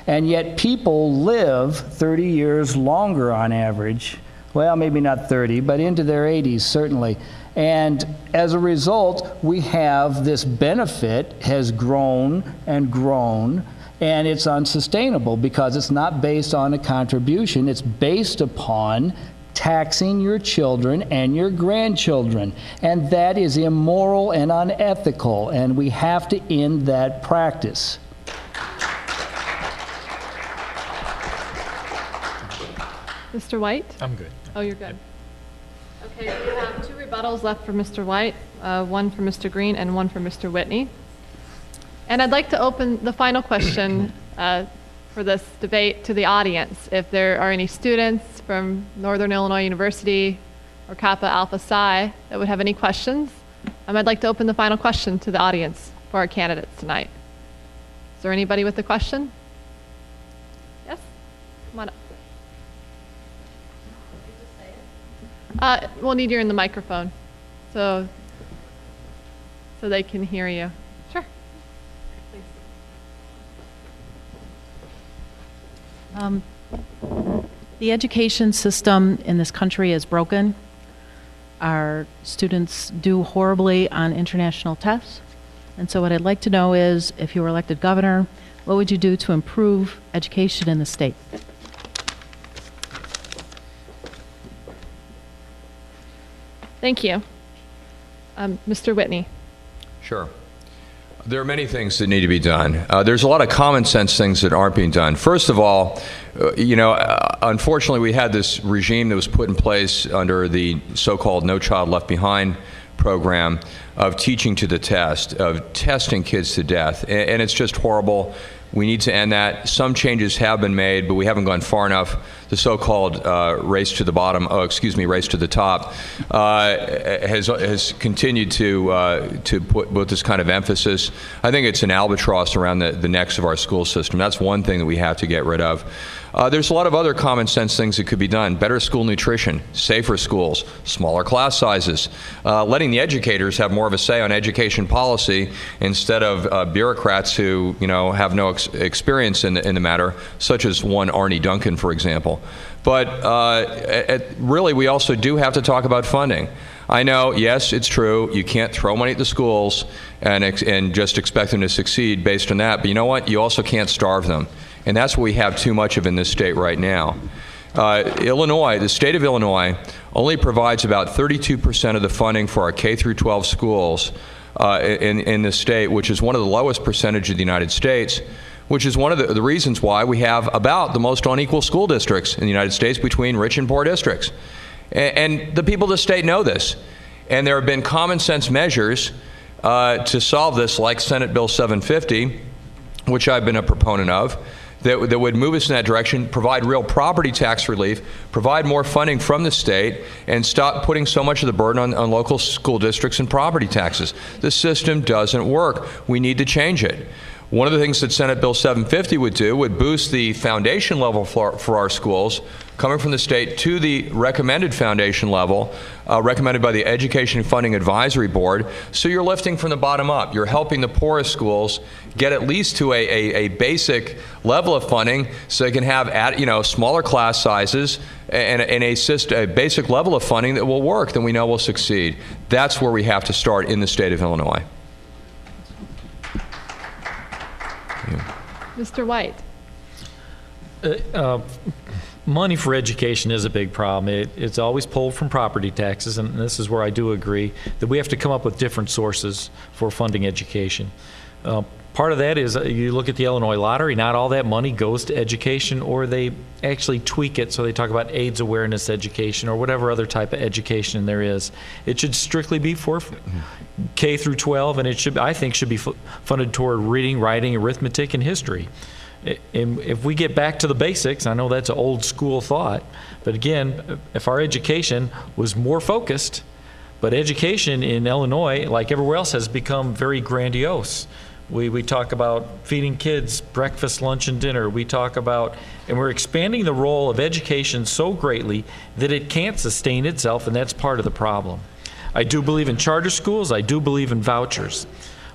and yet people live 30 years longer on average. Well, maybe not 30, but into their 80s certainly. And as a result, we have this benefit has grown, and it's unsustainable because it's not based on a contribution. It's based upon taxing your children and your grandchildren. And that is immoral and unethical, and we have to end that practice. Mr. White? I'm good. Oh, you're good. Okay, we have 2 rebuttals left for Mr. White, one for Mr. Green and one for Mr. Whitney. And I'd like to open the final question for this debate to the audience. If there are any students from Northern Illinois University or Kappa Alpha Psi that would have any questions, I'd like to open the final question to the audience for our candidates tonight. Is there anybody with a question? Yes? Come on up. We'll need you in the microphone so they can hear you. Sure. Please. The education system in this country is broken. Our students do horribly on international tests. And so what I'd like to know is, if you were elected governor, what would you do to improve education in the state? Thank you. Mr. Whitney. Sure. There are many things that need to be done. There's a lot of common sense things that aren't being done. First of all, unfortunately, we had this regime that was put in place under the so-called No Child Left Behind program of teaching to the test, of testing kids to death, and it's just horrible. We need to end that. Some changes have been made, but we haven't gone far enough. The so-called race to the bottom, race to the top, has continued to put this kind of emphasis. I think it's an albatross around the necks of our school system. That's one thing that we have to get rid of. There's a lot of other common sense things that could be done. Better school nutrition, safer schools, smaller class sizes, letting the educators have more of a say on education policy instead of bureaucrats who have no experience in the matter, such as one Arne Duncan, for example. But really, we also do have to talk about funding. I know, yes, it's true, you can't throw money at the schools and just expect them to succeed based on that, but you know what? You also can't starve them. And that's what we have too much of in this state right now. Illinois, the state of Illinois, only provides about 32% of the funding for our K through 12 schools in the state, which is one of the lowest percentage of the United States, which is one of the reasons why we have about the most unequal school districts in the United States between rich and poor districts. And the people of the state know this. And there have been common sense measures to solve this, like Senate Bill 750, which I've been a proponent of, that would move us in that direction, provide real property tax relief, provide more funding from the state, and stop putting so much of the burden on local school districts and property taxes. The system doesn't work. We need to change it. One of the things that Senate Bill 750 would do would boost the foundation level for our schools, coming from the state to the recommended foundation level, recommended by the Education Funding Advisory Board. So you're lifting from the bottom up. You're helping the poorest schools get at least to a basic level of funding so they can have smaller class sizes and a basic level of funding that will work, then we know will succeed. That's where we have to start in the state of Illinois. Mr. White. Money for education is a big problem. It's always pulled from property taxes, and this is where I do agree that we have to come up with different sources for funding education. Part of that is you look at the Illinois lottery, not all that money goes to education, or they actually tweak it so they talk about AIDS awareness education or whatever other type of education there is. It should strictly be for K through 12, and it should, I think, should be funded toward reading, writing, arithmetic, and history. If we get back to the basics, I know that's an old school thought, but again, if our education was more focused, but education in Illinois, like everywhere else, has become very grandiose. We talk about feeding kids breakfast, lunch, and dinner. We talk about, and we're expanding the role of education so greatly that it can't sustain itself, and that's part of the problem. I do believe in charter schools. I do believe in vouchers.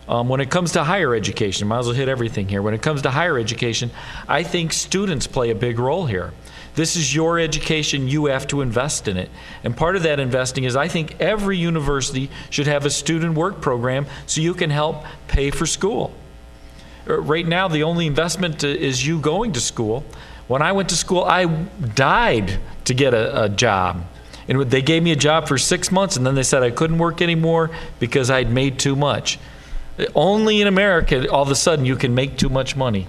When it comes to higher education, might as well hit everything here. When it comes to higher education, I think students play a big role here. This is your education. You have to invest in it. And part of that investing is I think every university should have a student work program so you can help pay for school. Right now, the only investment is you going to school. When I went to school, I died to get a job. And they gave me a job for 6 months, and then they said I couldn't work anymore because I'd made too much. Only in America, all of a sudden, you can make too much money.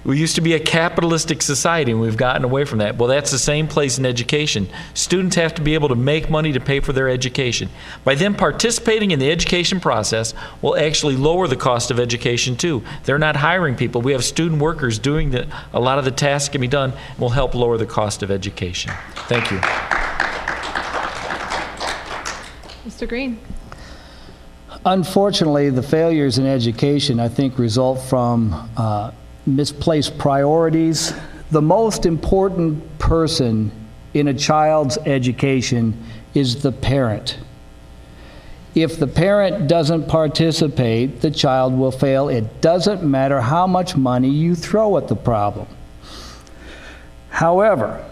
We used to be a capitalistic society, and we've gotten away from that. Well, that's the same place in education. Students have to be able to make money to pay for their education. By them participating in the education process will actually lower the cost of education too. They're not hiring people. We have student workers doing a lot of the tasks can be done, and will help lower the cost of education. Thank you. Mr. Green. Unfortunately, the failures in education, I think, result from misplaced priorities. The most important person in a child's education is the parent. If the parent doesn't participate, the child will fail. It doesn't matter how much money you throw at the problem. However,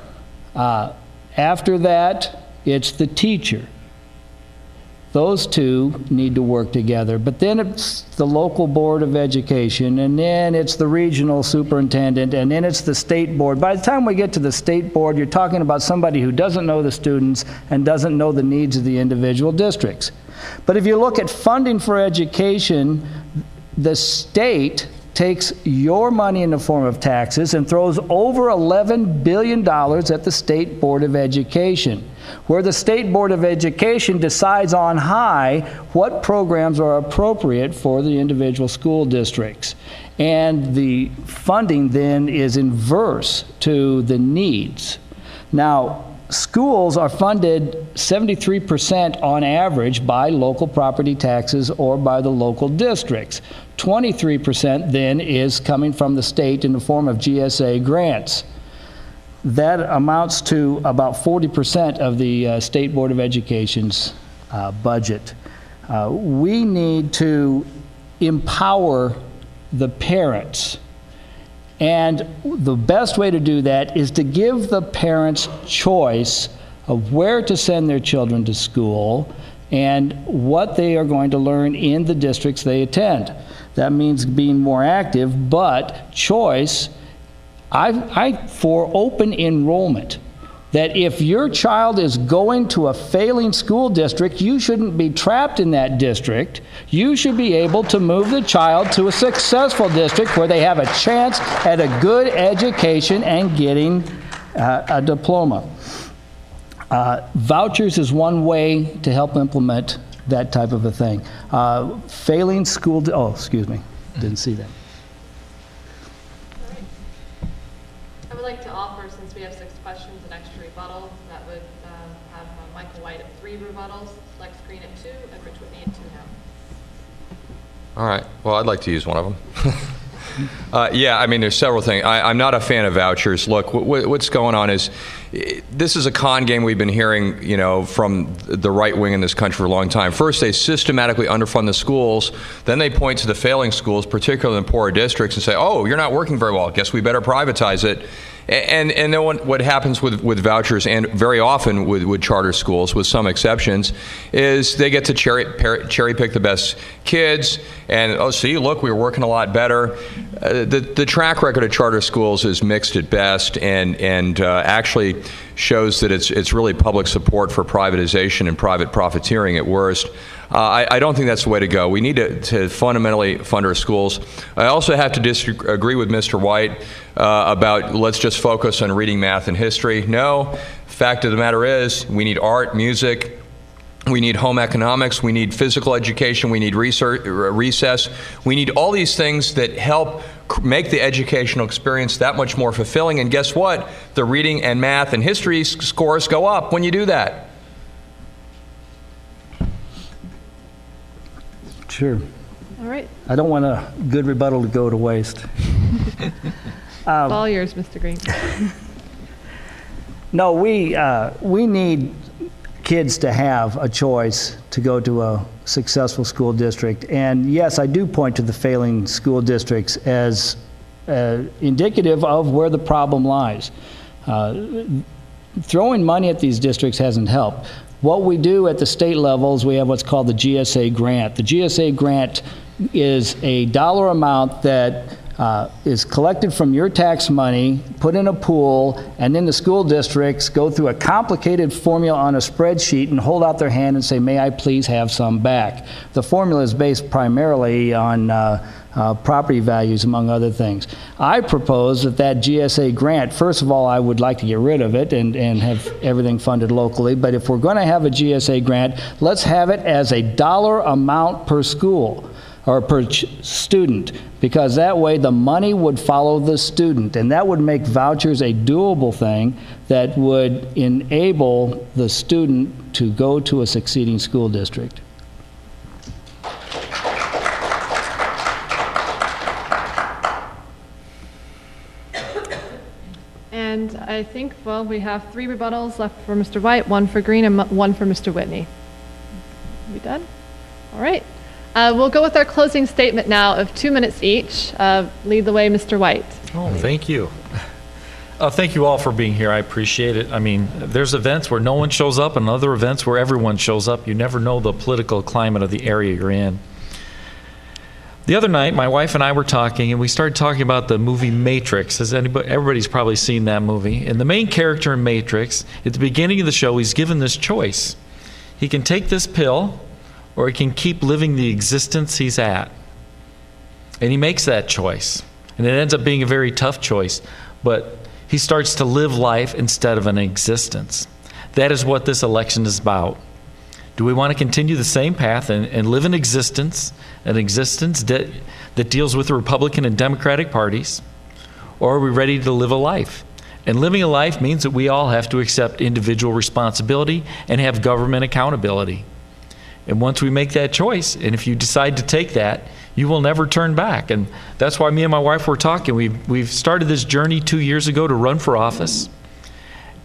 after that, it's the teacher. Those two need to work together. But then it's the local board of education, and then it's the regional superintendent, and then it's the state board. By the time we get to the state board, you're talking about somebody who doesn't know the students and doesn't know the needs of the individual districts. But if you look at funding for education, the state takes your money in the form of taxes and throws over $11 billion at the State Board of Education, where the State Board of Education decides on high what programs are appropriate for the individual school districts. And the funding then is inverse to the needs. Now, schools are funded 73% on average by local property taxes or by the local districts. 23% then is coming from the state in the form of GSA grants. That amounts to about 40% of the State Board of Education's budget. We need to empower the parents. And the best way to do that is to give the parents choice of where to send their children to school and what they are going to learn in the districts they attend. That means being more active, but choice, for open enrollment, that if your child is going to a failing school district, you shouldn't be trapped in that district. You should be able to move the child to a successful district where they have a chance at a good education and getting a diploma. Vouchers is one way to help implement that type of a thing. Failing school, oh, excuse me, didn't see that. I would like to offer, since we have 6 questions, an extra rebuttal. That would have Michael White at 3 rebuttals, Lex Green at 2, and Rich Whitney at 2 now. All right. Well, I'd like to use one of them. Yeah, I mean, there's several things. I'm not a fan of vouchers. Look, what's going on is this is a con game we've been hearing, you know, from the right wing in this country for a long time. First, they systematically underfund the schools. Then they point to the failing schools, particularly in poorer districts, and say, oh, you're not working very well. Guess we better privatize it. And then what happens with vouchers, and very often with charter schools, with some exceptions, is they get to cherry pick the best kids, and oh, see, look, we were working a lot better. The track record of charter schools is mixed at best, and actually shows that it's really public support for privatization and private profiteering at worst. I don't think that's the way to go. We need to fundamentally fund our schools. I also have to disagree with Mr. White about let's just focus on reading, math, and history. No, fact of the matter is we need art, music, we need home economics, we need physical education, we need recess. We need all these things that help make the educational experience that much more fulfilling. And guess what? The reading and math and history scores go up when you do that. Sure. All right. I don't want a good rebuttal to go to waste. All yours, Mr. Green. No, we need kids to have a choice to go to a successful school district. And yes, I do point to the failing school districts as indicative of where the problem lies. Throwing money at these districts hasn't helped. What we do at the state levels, we have what's called the GSA grant. The GSA grant is a dollar amount that is collected from your tax money, put in a pool, and then the school districts go through a complicated formula on a spreadsheet and hold out their hand and say, may I please have some back. The formula is based primarily on property values, among other things. I propose that GSA grant, first of all, I would like to get rid of it and have everything funded locally, but if we're going to have a GSA grant, let's have it as a dollar amount per school or per student, because that way the money would follow the student, and that would make vouchers a doable thing that would enable the student to go to a succeeding school district. And I think, well, we have 3 rebuttals left for Mr. White, 1 for Green, and 1 for Mr. Whitney. We done? All right. We'll go with our closing statement now of 2 minutes each. Lead the way, Mr. White. Oh, thank you. Thank you all for being here. I appreciate it. I mean, there's events where no one shows up and other events where everyone shows up. You never know the political climate of the area you're in. The other night, my wife and I were talking, and we started talking about the movie Matrix. Everybody's probably seen that movie. And the main character in Matrix, at the beginning of the show, he's given this choice. He can take this pill, or he can keep living the existence he's at. And he makes that choice. And it ends up being a very tough choice, but he starts to live life instead of an existence. That is what this election is about. Do we want to continue the same path and live an existence that deals with the Republican and Democratic parties? Or are we ready to live a life? And living a life means that we all have to accept individual responsibility and have government accountability. And once we make that choice, and if you decide to take that, you will never turn back. And that's why me and my wife were talking. We've started this journey 2 years ago to run for office.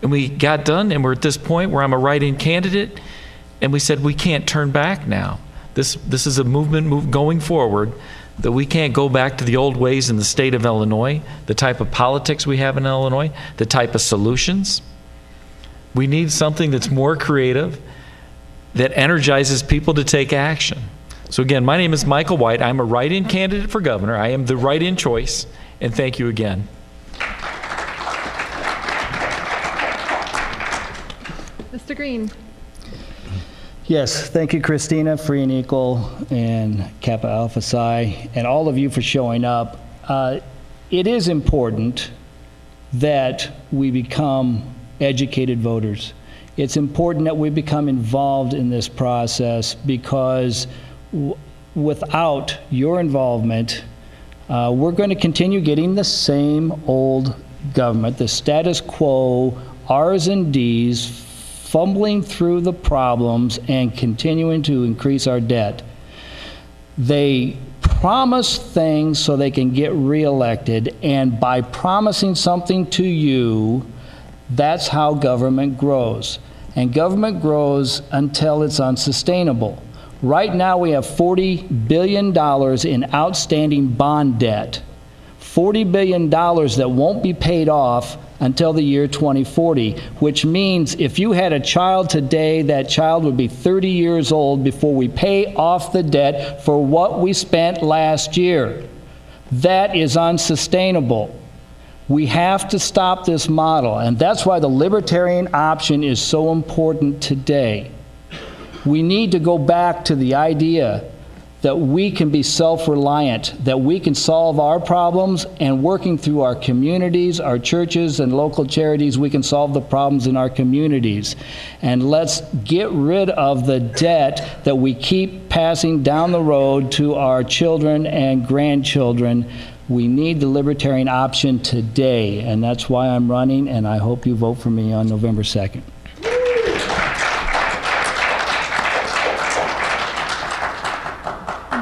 And we got done, and we're at this point where I'm a write-in candidate, and we said we can't turn back now. This is a movement going forward that we can't go back to the old ways in the state of Illinois, the type of politics we have in Illinois, the type of solutions. We need something that's more creative, that energizes people to take action. So again, my name is Michael White. I'm a write-in candidate for governor. I am the write-in choice, and thank you again. Mr. Green. Yes, thank you, Christina, Free and Equal, and Kappa Alpha Psi, and all of you for showing up. It is important that we become educated voters. It's important that we become involved in this process, because without your involvement, we're going to continue getting the same old government, the status quo, R's and D's, fumbling through the problems and continuing to increase our debt. They promise things so they can get reelected, and by promising something to you, that's how government grows. And government grows until it's unsustainable. Right now we have $40 billion in outstanding bond debt. $40 billion that won't be paid off until the year 2040, which means if you had a child today, that child would be 30 years old before we pay off the debt for what we spent last year. That is unsustainable. We have to stop this model, and that's why the libertarian option is so important today. We need to go back to the idea that we can be self-reliant, that we can solve our problems, and working through our communities, our churches, and local charities, we can solve the problems in our communities. And let's get rid of the debt that we keep passing down the road to our children and grandchildren. We need the libertarian option today, and that's why I'm running, and I hope you vote for me on November 2nd.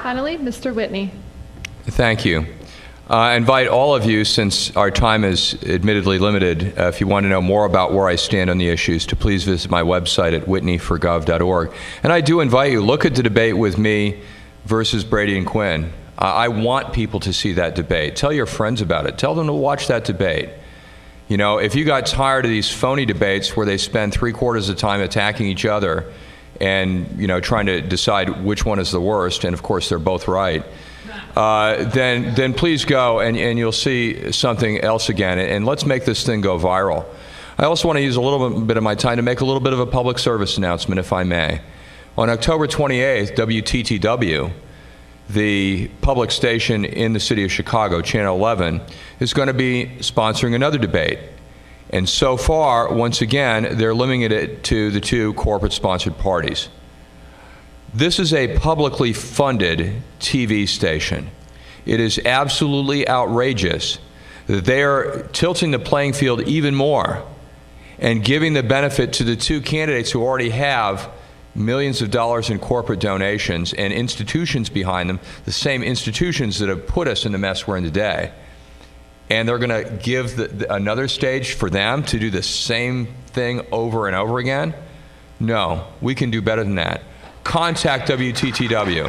Finally, Mr. Whitney. Thank you. I invite all of you, since our time is admittedly limited, if you want to know more about where I stand on the issues, to please visit my website at whitneyforgov.org. And I do invite you, look at the debate with me versus Brady and Quinn. I want people to see that debate. Tell your friends about it. Tell them to watch that debate. You know, if you got tired of these phony debates where they spend 3/4 of the time attacking each other and, you know, trying to decide which one is the worst, and of course they're both right, then please go and you'll see something else again, and let's make this thing go viral. I also want to use a little bit of my time to make a little bit of a public service announcement, if I may. On October 28th, WTTW, the public station in the city of Chicago, Channel 11, is going to be sponsoring another debate. And so far, once again, they're limiting it to the 2 corporate-sponsored parties. This is a publicly funded TV station. It is absolutely outrageous that they are tilting the playing field even more and giving the benefit to the 2 candidates who already have millions of dollars in corporate donations and institutions behind them, the same institutions that have put us in the mess we're in today. And they're going to give another stage for them to do the same thing over and over again? No, we can do better than that. Contact WTTW.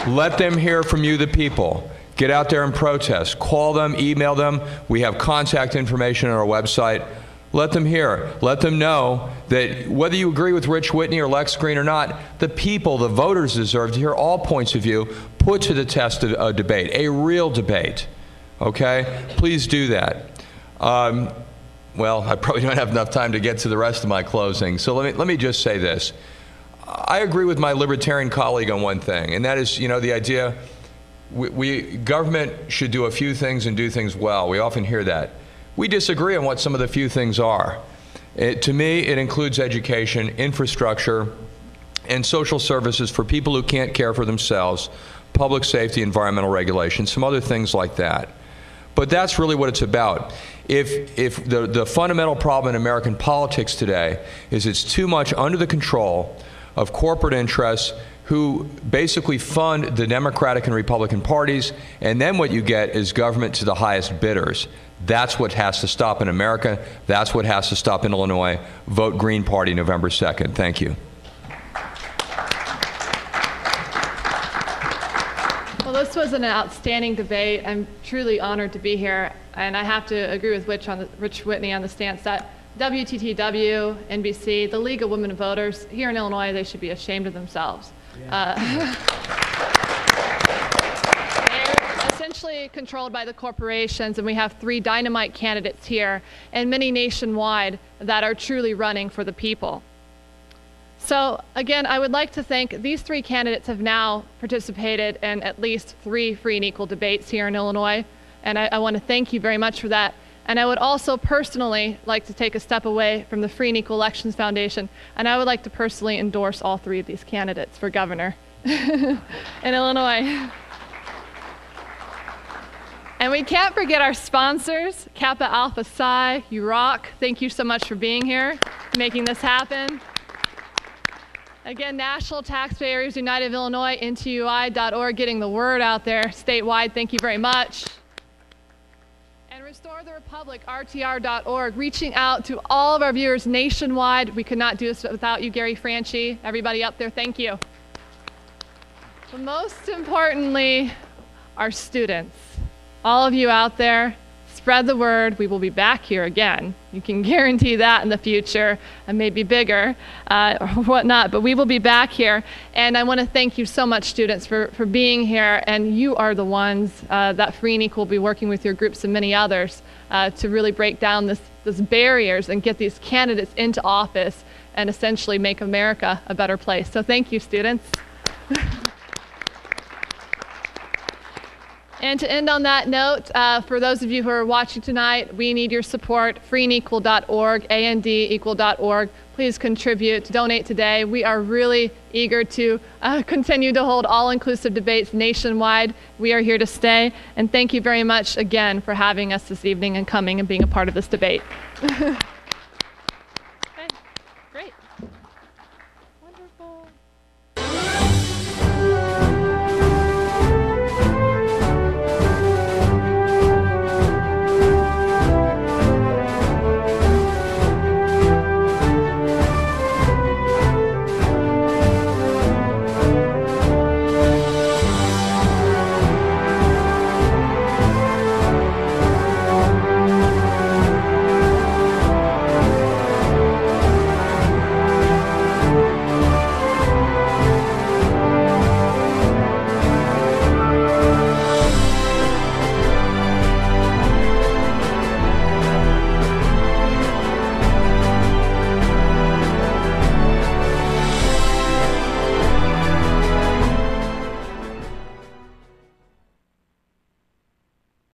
Let them hear from you, the people. Get out there and protest. Call them, email them. We have contact information on our website. Let them hear. Let them know that whether you agree with Rich Whitney or Lex Green or not, the people, the voters, deserve to hear all points of view put to the test of a debate, a real debate. Okay? Please do that. Well, I probably don't have enough time to get to the rest of my closing, so let me just say this. I agree with my libertarian colleague on one thing, and that is, you know, the idea government should do a few things and do things well. We often hear that. We disagree on what some of the few things are. To me, it includes education, infrastructure, and social services for people who can't care for themselves, public safety, environmental regulation, some other things like that. But that's really what it's about. If the fundamental problem in American politics today is it's too much under the control of corporate interests who basically fund the Democratic and Republican parties, and then what you get is government to the highest bidders. That's what has to stop in America. That's what has to stop in Illinois. Vote Green Party November 2nd. Thank you. Well, this was an outstanding debate. I'm truly honored to be here, and I have to agree with Rich Whitney on the stance that WTTW, NBC, the League of Women Voters, here in Illinois, they should be ashamed of themselves. Yeah. They're essentially controlled by the corporations, and we have 3 dynamite candidates here and many nationwide that are truly running for the people. So again, I would like to thank these 3 candidates have now participated in at least 3 free and equal debates here in Illinois, and I want to thank you very much for that. And I would also personally like to take a step away from the Free and Equal Elections Foundation, and I would like to personally endorse all 3 of these candidates for governor in Illinois. And we can't forget our sponsors, Kappa Alpha Psi, you rock. Thank you so much for being here, making this happen. Again, National Taxpayers United of Illinois, ntui.org, getting the word out there statewide. Thank you very much. And Restore the Republic, rtr.org, reaching out to all of our viewers nationwide. We could not do this without you, Gary Franchi. Everybody up there, thank you. But most importantly, our students. All of you out there, spread the word. We will be back here again. You can guarantee that in the future, and maybe bigger or whatnot, but we will be back here. And I want to thank you so much, students, for being here. And you are the ones that Free and Equal will be working with your groups and many others to really break down these barriers and get these candidates into office and essentially make America a better place. So thank you, students. And to end on that note, for those of you who are watching tonight, we need your support. freeandequal.org, andequal.org. Please contribute, donate today. We are really eager to continue to hold all-inclusive debates nationwide. We are here to stay. And thank you very much again for having us this evening and coming and being a part of this debate.